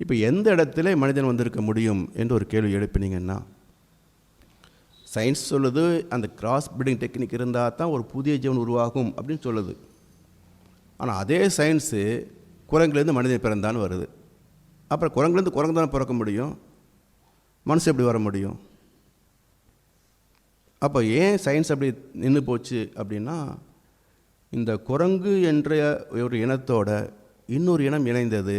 இப்போ எந்த இடத்துல மனிதன் வந்திருக்க முடியும் என்று ஒரு கேள்வி எழுப்பினீங்கன்னா, சயின்ஸ் சொல்லுது அந்த கிராஸ் பிரீடிங் டெக்னிக் இருந்தால் தான் ஒரு புதிய ஜீவன் உருவாகும் அப்படின்னு சொல்லுது. ஆனால் அதே சயின்ஸு குரங்குலேருந்து மனிதன் பிறந்தான்னு வருது. அப்புறம் குரங்குலேருந்து குரங்கு தானே பிறக்க முடியும், மனுஷன் எப்படி வர முடியும்? அப்போ ஏன் சயின்ஸ் அப்படி நின்று போச்சு அப்படின்னா, இந்த குரங்கு என்ற ஒரு இனத்தோட இன்னொரு இனம் இணைந்தது.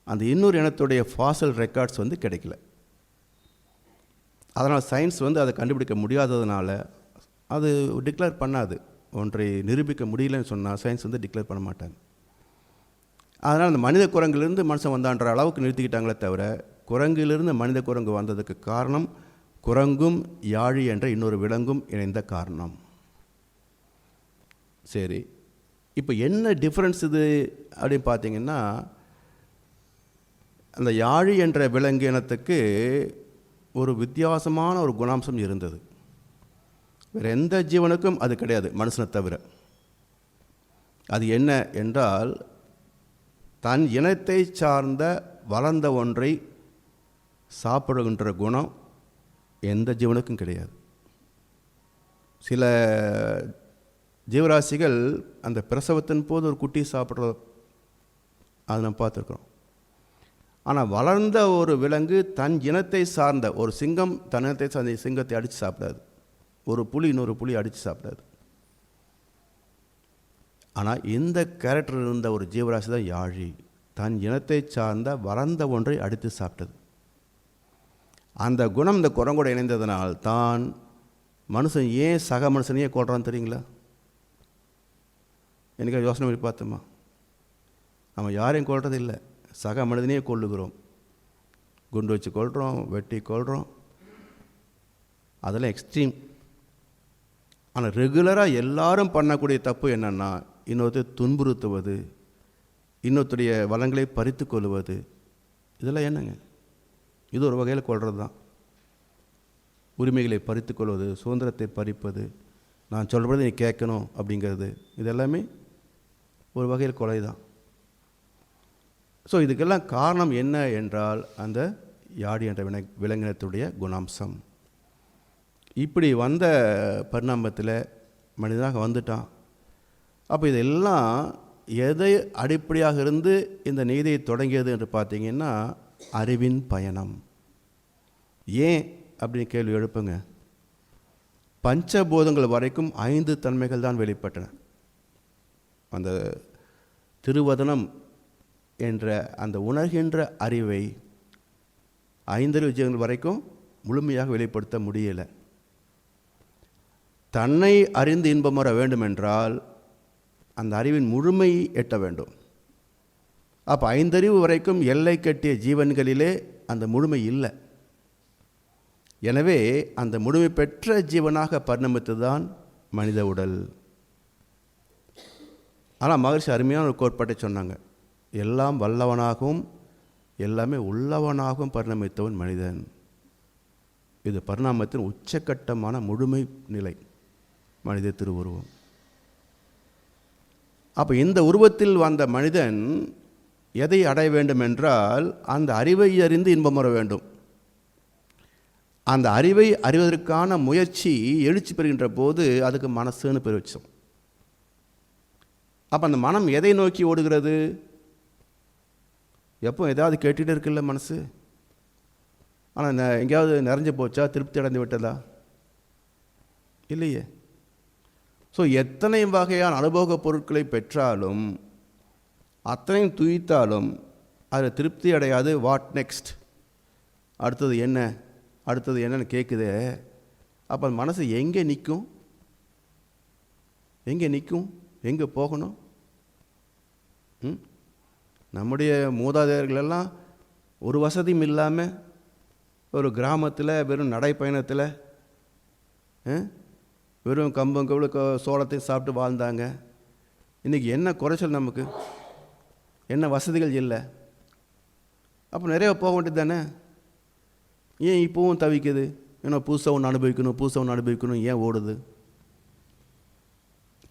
அந்த இன்னொரு இனத்துடைய ஃபாசல் ரெக்கார்ட்ஸ் கிடைக்கல. அதனால் சயின்ஸ் அதை கண்டுபிடிக்க முடியாததுனால அது டிக்ளேர் பண்ணாது. ஒன்றை நிரூபிக்க முடியலன்னு சொன்னால் சயின்ஸ் டிக்ளேர் பண்ண மாட்டாங்க. அதனால் அந்த மனித குரங்கிலிருந்து மனுஷன் வந்தான்ற அளவுக்கு நிறுத்திக்கிட்டாங்களே தவிர, குரங்கிலிருந்து மனித குரங்கு வந்ததுக்கு காரணம் குரங்கும் யாழி என்ற இன்னொரு விலங்கும் இணைந்த காரணம். சரி, இப்போ என்ன டிஃப்ரென்ஸ் இது அப்படின்னு பார்த்தீங்கன்னா, அந்த யாழி என்ற விலங்கு இனத்துக்கு ஒரு வித்தியாசமான ஒரு குணாம்சம் இருந்தது. வேறு எந்த ஜீவனுக்கும் அது கிடையாது, மனுஷனை தவிர. அது என்ன என்றால், தன் இனத்தை சார்ந்த வளர்ந்த ஒன்றை சாப்பிடுகின்ற குணம் எந்த ஜீவனுக்கும் கிடையாது. சில ஜீவராசிகள் அந்த பிரசவத்தின் போது ஒரு குட்டி சாப்பிட்ற அதை நம்ம பார்த்துருக்குறோம். ஆனால் வளர்ந்த ஒரு விலங்கு தன் இனத்தை சார்ந்த ஒரு சிங்கம் தன் இனத்தை சார்ந்த சிங்கத்தை அடித்து சாப்பிடாது, ஒரு புலி இன்னொரு புலி அடித்து சாப்பிடாது. ஆனால் இந்த கேரக்டர் இருந்த ஒரு ஜீவராசி தான் யாழி. தன் இனத்தை சார்ந்த வளர்ந்த ஒன்றை அடித்து சாப்பிட்டது. அந்த குணம் இந்த குரங்கோடு இணைந்ததனால் தான் மனுஷன் ஏன் சக மனுஷனையே கொள்றான்னு தெரியுங்களா? எனக்கு யோசனை பண்ணி பார்த்தோமா? நம்ம யாரையும் கொள்வது இல்லை, சக மனிதனையே கொள்ளுகிறோம். குண்டு வச்சு கொள்கிறோம், வெட்டி கொள்கிறோம், அதெல்லாம் எக்ஸ்ட்ரீம். ஆனால் ரெகுலராக எல்லாரும் பண்ணக்கூடிய தப்பு என்னென்னா, இன்னொருத்தர் துன்புறுத்துவது, இன்னொருத்தருடைய வளங்களை பறித்து கொள்வது. இதெல்லாம் என்னங்க? இது ஒரு வகையில் கொள்வது தான். உரிமைகளை பறித்து கொள்வது, சுதந்திரத்தை பறிப்பது, நான் சொல்கிறது நீ கேட்கணும் அப்படிங்கிறது, இதெல்லாமே ஒரு வகையில் கொலை தான். ஸோ இதுக்கெல்லாம் காரணம் என்ன என்றால், அந்த யாழி என்ற விலங்கினத்துடைய குணாம்சம். இப்படி வந்த பரிணாமத்தில் மனிதனாக வந்துட்டான். அப்போ இதெல்லாம் எதை அடிப்படையாக இருந்து இந்த நீதியை தொடங்கியது என்று பார்த்தீங்கன்னா, அறிவின் பயணம். ஏன் அப்படின்னு கேள்வி எழுப்புங்க. பஞ்சபூதங்கள் வரைக்கும் 5 தன்மைகள் தான் வெளிப்பட்டன. அந்த திருவதனம் என்ற அந்த உணர்கின்ற அறிவை 5 விஜயங்கள் வரைக்கும் முழுமையாக வெளிப்படுத்த முடியலை. தன்னை அறிந்து இன்பம் வர வேண்டுமென்றால் அந்த அறிவின் முழுமை எட்ட வேண்டும். அப்போ 5 அறிவு வரைக்கும் எல்லை கட்டிய ஜீவன்களிலே அந்த முழுமை இல்லை. எனவே அந்த முழுமை பெற்ற ஜீவனாக பரிணமித்தது தான் மனித உடல். ஆனால் மகரிஷி அருமையான ஒரு கோட்பாட்டை சொன்னாங்க. எல்லாம் வல்லவனாகவும் எல்லாமே உள்ளவனாகவும் பரிணமித்தவன் மனிதன். இது பரிணாமத்தின் உச்சக்கட்டமான முழுமை நிலை, மனித திருவுருவம். அப்போ இந்த உருவத்தில் வந்த மனிதன் எதை அடைய வேண்டும் என்றால், அந்த அறிவை அறிந்து இன்பம் வர வேண்டும். அந்த அறிவை அறிவதற்கான முயற்சி எழுச்சி பெறுகின்ற போது அதுக்கு மனசுன்னு பேர் வச்சோம். அப்போ அந்த மனம் எதை நோக்கி ஓடுகிறது? எப்போ ஏதாவது கேட்டுகிட்டே இருக்குல்ல மனசு. ஆனால் எங்கேயாவது நிறைஞ்சு போச்சா, திருப்தி அடைந்து விட்டதா? இல்லையே. ஸோ எத்தனை வகையான அனுபவ பொருட்களை பெற்றாலும், அத்தனையும் துய்த்தாலும் அதில் திருப்தி அடையாது. வாட் நெக்ஸ்ட், அடுத்தது என்ன, அடுத்தது என்னன்னு கேட்குதே. அப்போ மனசு எங்கே நிற்கும்? எங்கே நிற்கும்? எங்கே போகணும்? நம்முடைய மூதாதையர்களெல்லாம் ஒரு வசதியும் இல்லாமல் ஒரு கிராமத்தில் வெறும் நடைப்பயணத்தில் வெறும் கம்பங்கூழ் சோளத்தையும் சாப்பிட்டு வாழ்ந்தாங்க. இன்றைக்கி என்ன குறைச்சல் நமக்கு? என்ன வசதிகள் இல்லை? அப்போ நிறைய போக வேண்டியது தானே? ஏன் இப்போவும் தவிக்குது? ஏன்னா புதுசாக ஒன்று அனுபவிக்கணும் ஏன் ஓடுது?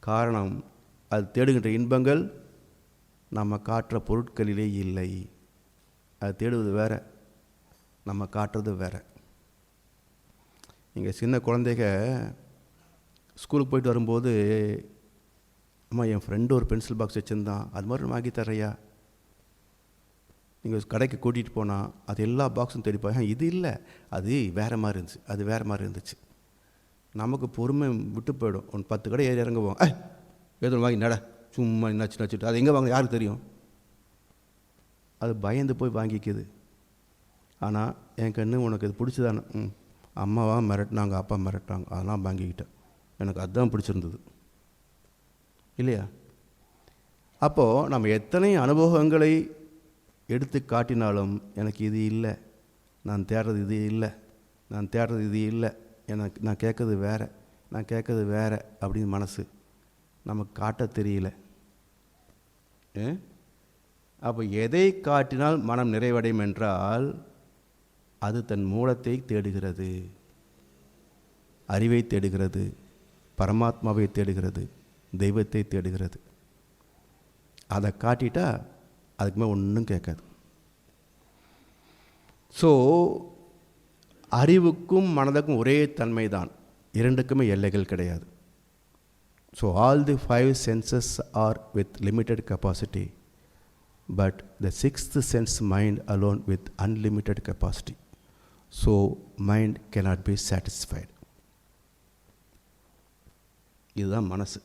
காரணம், அது தேடுகின்ற இன்பங்கள் நம்ம காட்டுற பொருட்களிலே இல்லை. அது தேடுவது வேற, நம்ம காட்டுறது வேற. இங்கே சின்ன குழந்தைங்க ஸ்கூலுக்கு போயிட்டு வரும்போது, அம்மா என் ஃப்ரெண்டு ஒரு பென்சில் பாக்ஸ் வச்சுருந்தான், அது மாதிரி வாங்கி தர்றையா? நீங்கள் கடைக்கு கூட்டிகிட்டு போனால் அது எல்லா பாக்ஸும் தேடிப்பாங்க, இது இல்லை, அது வேறு மாதிரி இருந்துச்சு, அது வேறு மாதிரி இருந்துச்சு. நமக்கு பொறுமை விட்டு போயிடும். ஒன்று 10 கடை ஏறி இறங்குவோம், ஏதோ வாங்கி நட, சும்மா நச்சுட்டு அது எங்கே வாங்க யாருக்கு தெரியும்? அது பயந்து போய் வாங்கிக்குது. ஆனால் என் கண்ணு உனக்கு இது பிடிச்சதானே, அம்மாவா மிரட்டினாங்க, அப்பா மிரட்டினாங்க, அதெல்லாம் வாங்கிக்கிட்டேன், எனக்கு அதுதான் பிடிச்சிருந்தது இல்லையா? அப்போது நம்ம எத்தனை அனுபவங்களை எடுத்து காட்டினாலும் எனக்கு இது இல்லை, நான் தேடுறது இது இல்லை, நான் தேடுறது இது இல்லை, எனக்கு நான் கேட்குறது வேறு, நான் கேட்குறது வேறு அப்படின்னு மனசு நமக்கு காட்ட தெரியல. அப்போ எதை காட்டினால் மனம் நிறைவடையும் என்றால், அது தன் மூலத்தை தேடுகிறது, அறிவை தேடுகிறது, பரமாத்மாவை தேடுகிறது, தெய்வத்தை தேடுகிறது. அதை காட்டிட்டா அதுக்கு மேலே ஒன்றும் கேட்காது. ஸோ அறிவுக்கும் மனதுக்கும் ஒரே தன்மை தான், இரண்டுக்குமே எல்லைகள் கிடையாது. So all the 5 senses are with limited capacity, but the 6th sense mind alone with unlimited capacity. So mind cannot be satisfied. இதுதான் மனசு.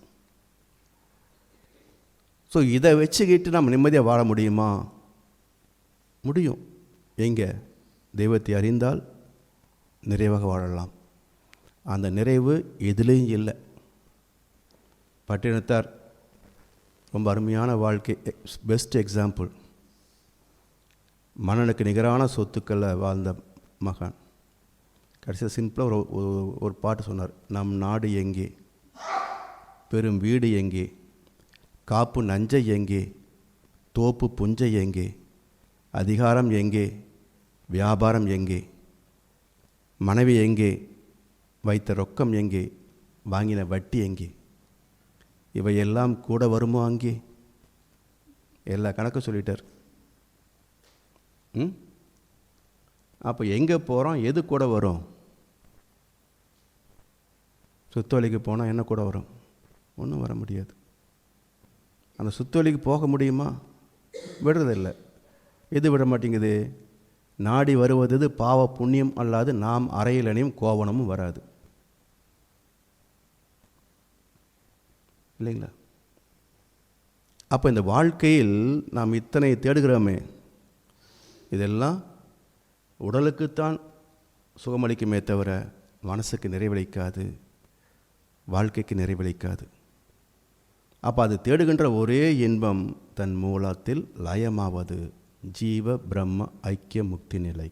ஸோ இதை வச்சுக்கிட்டு நம்ம நிம்மதியாக வாழ முடியுமா? முடியும். எங்கே? தெய்வத்தை அறிந்தால் நிறைவாக வாழலாம். அந்த நிறைவு எதுலேயும் இல்லை. பட்டினத்தார் ரொம்ப அருமையான வாழ்க்கை, பெஸ்ட் எக்ஸாம்பிள். மன்னனுக்கு நிகரான சொத்துக்களை வாழ்ந்த மகான். கடைசியாக சிம்பிளாக ஒரு பாட்டு சொன்னார். நம் நாடு எங்கே, பெரும் வீடு எங்கே, காப்பு நஞ்சை எங்கே, தோப்பு புஞ்சை எங்கே, அதிகாரம் எங்கே, வியாபாரம் எங்கே, மனைவி எங்கே, வைத்த ரொக்கம் எங்கே, வாங்கின வட்டி எங்கே, இவையெல்லாம் கூட வருமோ அங்கே? எல்லா கணக்கும் சொல்லிட்டார். அப்போ எங்கே போகிறோம், எது கூட வரும்? சுத்தவழிக்கு போனால் என்ன கூட வரும்? ஒன்றும் வர முடியாது. அந்த சுத்தவழிக்கு போக முடியுமா? விடுறதில்லை. எது விட மாட்டேங்குது? நாடி வருவது பாவ புண்ணியம் அல்லாது நாம் அறையிலனையும் கோவணமும் வராது இல்லைங்களா? அப்போ இந்த வாழ்க்கையில் நாம் இத்தனை தேடுகிறோமே, இதெல்லாம் உடலுக்குத்தான் சுகமளிக்குமே தவிர மனசுக்கு நிறைவளிக்காது, வாழ்க்கைக்கு நிறைவளிக்காது. அப்போ அது தேடுகின்ற ஒரே இன்பம் தன் மூலத்தில் லயமாவது, ஜீவ பிரம்ம ஐக்கிய முக்தி நிலை.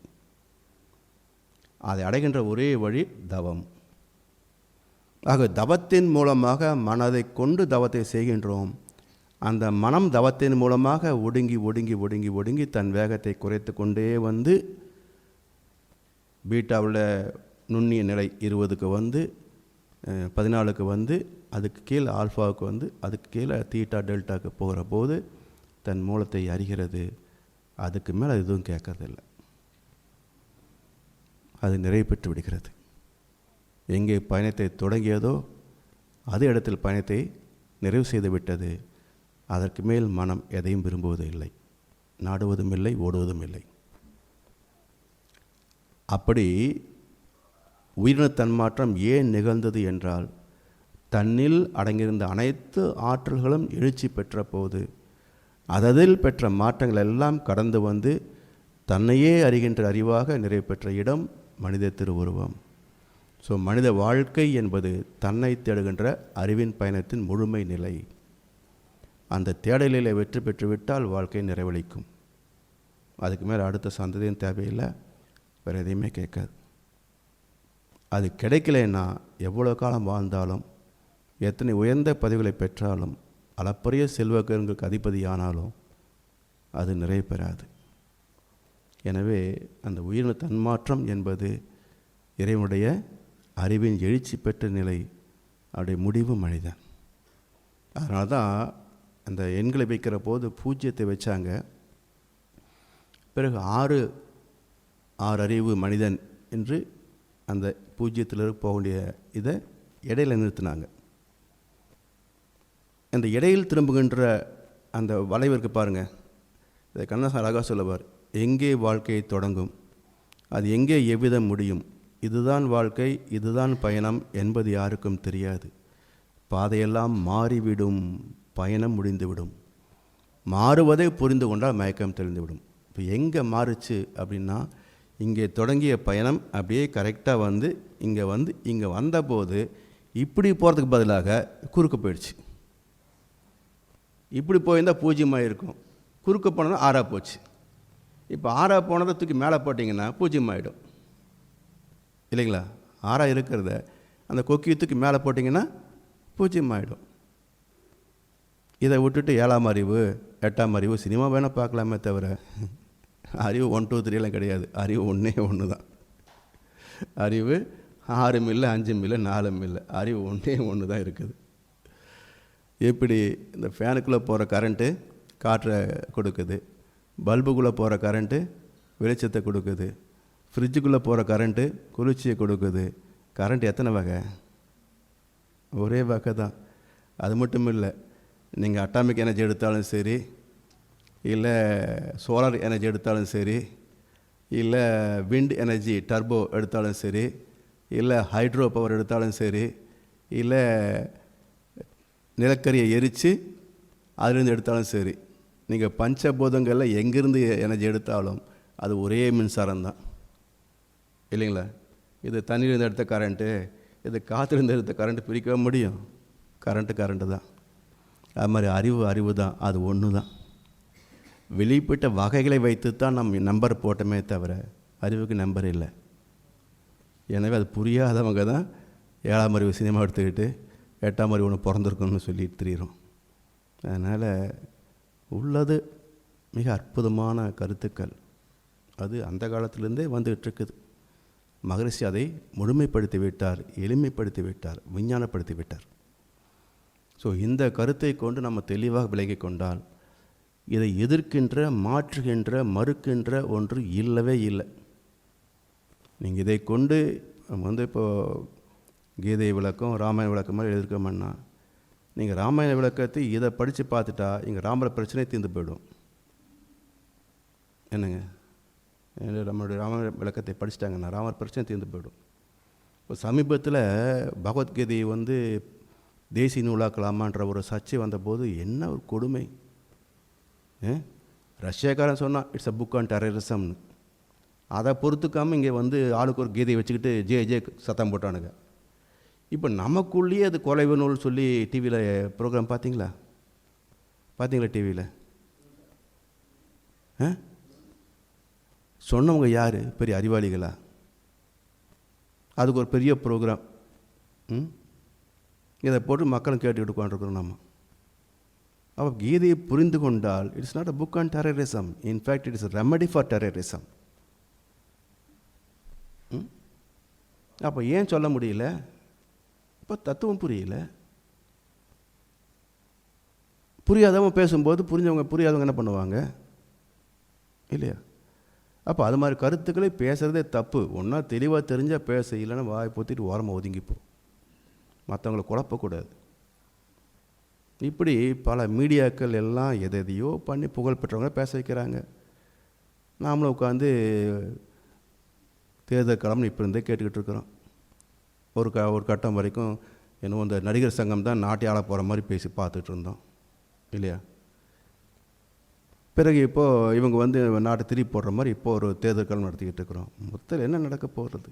அதை அடைகின்ற ஒரே வழி தவம். ஆக தவத்தின் மூலமாக மனதை கொண்டு தவத்தை செய்கின்றோம். அந்த மனம் தவத்தின் மூலமாக ஒடுங்கி ஒடுங்கி ஒடுங்கி ஒடுங்கி தன் வேகத்தை குறைத்து கொண்டே வந்து பீட்டாவில் நுண்ணிய நிலை 20க்கு வந்து 14க்கு வந்து அதுக்கு கீழே ஆல்ஃபாவுக்கு வந்து அதுக்கு கீழே தீட்டா டெல்டாவுக்கு போகிற போது தன் மூலத்தை அறிகிறது. அதுக்கு மேலே எதுவும் கேட்கறதில்லை, அது நிறைவு பெற்று விடுகிறது. எங்கே பயணத்தை தொடங்கியதோ அதே இடத்தில் பயணத்தை நிறைவு செய்து விட்டது. அதற்கு மேல் மனம் எதையும் விரும்புவது இல்லை, நாடுவதும் இல்லை, ஓடுவதும் இல்லை. அப்படி உயிரின தன்மாற்றம் ஏன் நிகழ்ந்தது என்றால், தன்னில் அடங்கியிருந்த அனைத்து ஆற்றல்களும் எழுச்சி பெற்ற போது அதில் பெற்ற மாற்றங்கள் எல்லாம் கடந்து வந்து தன்னையே அறிகின்ற அறிவாக நிறைவு பெற்ற இடம் மனித திருவுருவம். ஸோ மனித வாழ்க்கை என்பது தன்னை தேடுகின்ற அறிவின் பயணத்தின் முழுமை நிலை. அந்த தேடலில் வெற்றி பெற்றுவிட்டால் வாழ்க்கை நிறைவளிக்கும். அதுக்கு மேலே அடுத்த சந்ததியும் தேவையில்லை, வேறு எதையுமே கேட்காது. அது கிடைக்கலைன்னா எவ்வளோ காலம் வாழ்ந்தாலும், எத்தனை உயர்ந்த பதவிகளை பெற்றாலும், அளப்பரிய செல்வங்களுக்கு அதிபதியானாலும் அது நிறைவு பெறாது. எனவே அந்த உயிரின தன்மாற்றம் என்பது இறைவனுடைய அறிவின் எழுச்சி பெற்ற நிலை, அவருடைய முடிவு மனிதன். அதனால தான் அந்த எண்களை வைக்கிற போது பூஜ்ஜியத்தை வச்சாங்க. பிறகு ஆறு அறிவு மனிதன் என்று அந்த பூஜ்ஜியத்தில் போக வேண்டிய இதை இடையில் நிறுத்தினாங்க. அந்த இடையில் திரும்புகின்ற அந்த வளைவிற்கு பாருங்கள், இதை கண்ணதாசன் அழகாக சொல்லுவார். எங்கே வாழ்க்கை தொடங்கும், அது எங்கே எவ்விதம் முடியும், இதுதான் வாழ்க்கை, இதுதான் பயணம் என்பது யாருக்கும் தெரியாது. பாதையெல்லாம் மாறிவிடும், பயணம் முடிந்துவிடும். மாறுவதை புரிந்து கொண்டால் மயக்கம் தெளிந்துவிடும். இப்போ எங்கே மாறுச்சு அப்படின்னா, இங்கே தொடங்கிய பயணம் அப்படியே கரெக்டாக வந்து இங்கே வந்தபோது இப்படி போகிறதுக்கு பதிலாக குறுக்க போயிடுச்சு. இப்படி போயிருந்தால் பூஜ்ஜியமாக இருக்கும், குறுக்க போனது ஆறாக போச்சு. இப்போ ஆறாக போனதை தூக்கி மேலே போட்டிங்கன்னா பூஜ்ஜியமாகிடும் இல்லைங்களா? ஆறாக இருக்கிறத அந்த கொக்கியை தூக்கி மேலே போட்டிங்கன்னா பூஜ்ஜியமாகிடும். இதை விட்டுட்டு 7ஆம் அறிவு 8ஆம் அறிவு சினிமா வேணால் பார்க்கலாமே தவிர அறிவு 1 2 3 கிடையாது. அறிவு ஒன்று தான். அறிவு 6 இல்லை 5 இல்லை 4 இல்லை, அறிவு ஒன்று தான் இருக்குது. எப்படி இந்த ஃபேனுக்குள்ளே போகிற கரண்ட்டு காற்றை கொடுக்குது, பல்புக்குள்ளே போகிற கரண்ட்டு வெளிச்சத்தை கொடுக்குது, ஃப்ரிட்ஜுக்குள்ளே போகிற கரண்ட்டு குளிர்ச்சியை கொடுக்குது. கரண்ட் எத்தனை வகை? ஒரே வகை தான். அது மட்டும் இல்லை, நீங்கள் அட்டாமிக் எனர்ஜி எடுத்தாலும் சரி, இல்லை சோலார் எனர்ஜி எடுத்தாலும் சரி, இல்லை விண்ட் எனர்ஜி டர்போ எடுத்தாலும் சரி, இல்லை ஹைட்ரோ பவர் எடுத்தாலும் சரி, இல்லை நிலக்கரியை எரித்து அதிலிருந்து எடுத்தாலும் சரி, நீங்கள் பஞ்சபூதங்களில் எங்கேருந்து எனர்ஜி எடுத்தாலும் அது ஒரே மின்சாரம் தான் இல்லைங்களா? இது தண்ணியிலேருந்து எடுத்த கரண்ட்டு, இது காற்றுலேருந்து எடுத்த கரண்ட்டு பிரிக்க முடியும்? கரண்ட்டு தான். அது மாதிரி அறிவு தான், அது ஒன்று தான். வெளிப்பட்ட வகைகளை வைத்து தான் நம்ம நம்பர் போட்டோமே தவிர அறிவுக்கு நம்பர் இல்லை. எனவே அது புரியாதவங்க தான் 7ஆம் அறிவு சினிமா எடுத்துக்கிட்டு 8ஆம் அறிவு ஒன்று பிறந்திருக்கணும்னு சொல்லிட்டு தெரிகிறோம். அதனால் உள்ளது மிக அற்புதமான கருத்துக்கள். அது அந்த காலத்திலேருந்தே வந்துகிட்ருக்குது. மகரிஷி அதை முழுமைப்படுத்தி விட்டார், எளிமைப்படுத்தி விட்டார், விஞ்ஞானப்படுத்தி விட்டார். ஸோ இந்த கருத்தை கொண்டு நம்ம தெளிவாக விலகி கொண்டால் இதை எதிர்க்கின்ற, மாற்றுகின்ற, மறுக்கின்ற ஒன்று இல்லவே இல்லை. நீங்கள் இதை கொண்டு நம்ம இப்போது கீதை விளக்கம், ராமாயண விளக்கம் மாதிரி எதிர்க்கணும்னா, நீங்கள் ராமாயண விளக்கத்தை இதை படித்து பார்த்துட்டா இங்கே ராமர பிரச்சனை தீர்ந்து போயிடும். என்னங்க, நம்மளுடைய ராமாயண விளக்கத்தை படிச்சிட்டாங்கன்னா ராமர் பிரச்சனை தீர்ந்து போயிடும். இப்போ சமீபத்தில் பகவத்கீதையை தேசிய நூலாக்கலாமான்ற ஒரு சர்ச்சை வந்தபோது என்ன ஒரு கொடுமை! ரஷ்யாக்காரன் சொன்னான் இட்ஸ் அ புக் ஆன் டெரரிசம்னு. அதை பொறுத்துக்காமல் இங்கே ஆளுக்கு ஒரு கீதையை வச்சுக்கிட்டு ஜே சத்தம் போட்டானுங்க. இப்போ நமக்குள்ளேயே அது கொலைவு நூல் சொல்லி டிவியில் ப்ரோக்ராம் பார்த்தீங்களா டிவியில்? சொன்னவங்க யார்? பெரிய அறிவாளிகளா? அதுக்கு ஒரு பெரிய ப்ரோக்ராம். இதை போட்டு மக்களும் கேட்டுக்கிட்டு உட்காந்துருக்குறோம் நம்ம. அப்போ கீதையை புரிந்து கொண்டால் it's not a book on terrorism, in fact it is a remedy for terrorism. அப்போ ஏன் சொல்ல முடியல? இப்போ தத்துவம் புரியல. புரியாதவங்க பேசும்போது புரியாதவங்க என்ன பண்ணுவாங்க இல்லையா? அப்போ அது மாதிரி கருத்துக்களை பேசுகிறதே தப்பு. ஒன்றா தெளிவாக தெரிஞ்சால் பேச, இல்லைன்னா வாய் பொத்திட்டு ஓரமாக ஒதுங்கிப்போ, மற்றவங்களை குழப்பக்கூடாது. இப்படி பல மீடியாக்கள் எல்லாம் எதையோ பண்ணி புகழ் பெற்றவங்க பேச வைக்கிறாங்க. நாமளும் உட்காந்து தேர்தல் களம்னு இப்போ இருந்தே கேட்டுக்கிட்டு இருக்கிறோம். ஒரு கட்டம் வரைக்கும் இன்னும் இந்த நடிகர் சங்கம் தான் நாட்டை ஆள போகிற மாதிரி பேசி பார்த்துட்டு இருந்தோம் இல்லையா? பிறகு இப்போது இவங்க நாட்டை திருப்பி போடுற மாதிரி இப்போ ஒரு தேர்தல் களம் நடத்திக்கிட்டு இருக்கிறோம். மொத்தத்தில் என்ன நடக்க போகிறது?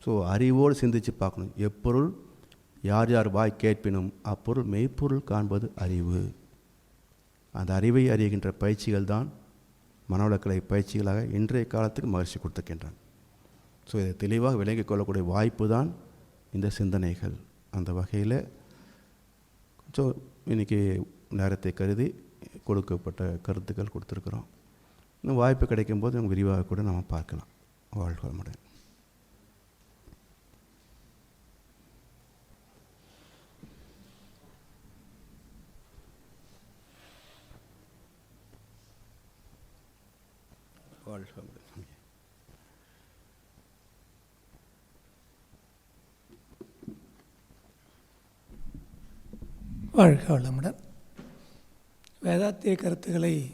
ஸோ அறிவோடு சிந்தித்து பார்க்கணும். எப்பொருள் யார் யார் வாய் கேட்பினும் அப்பொருள் மெய்ப்பொருள் காண்பது அறிவு. அந்த அறிவை அறிகின்ற பயிற்சிகள் தான் மனவளக்கலை பயிற்சிகளாக இன்றைய காலத்துக்கு மகிழ்ச்சி கொடுத்துருக்கின்றான். ஸோ இதை தெளிவாக விளங்கிக் கொள்ளக்கூடிய வாய்ப்பு தான் இந்த சிந்தனைகள். அந்த வகையில் கொஞ்சம் இன்றைக்கி நேரத்தை கருதி கொடுக்கப்பட்ட கருத்துக்கள் கொடுத்துருக்குறோம். இன்னும் வாய்ப்பு கிடைக்கும்போது நம்ம விரிவாக கூட நம்ம பார்க்கலாம். வாழ்க வளமுடன். வாழ்க வளமுடன். வாழ்க வளமுடன். வேதாத்திய கருத்துக்களை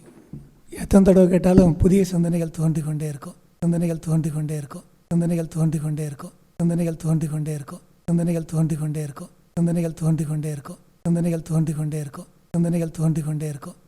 எத்தனை தடவை கேட்டாலும் புதிய சிந்தனைகள் தோன்றிக்கொண்டே இருக்கும். சிந்தனைகள் தோன்றிக்கொண்டே இருக்கும். சிந்தனைகள் தோன்றிக்கொண்டே இருக்கும். சிந்தனைகள் தோன்றிக்கொண்டே இருக்கும். சிந்தனைகள் தோன்றிக்கொண்டே இருக்கும். சிந்தனைகள் தோன்றிக்கொண்டே இருக்கும். சிந்தனைகள் தோன்றிக்கொண்டே இருக்கும். சிந்தனைகள் தோன்றிக்கொண்டே இருக்கும்.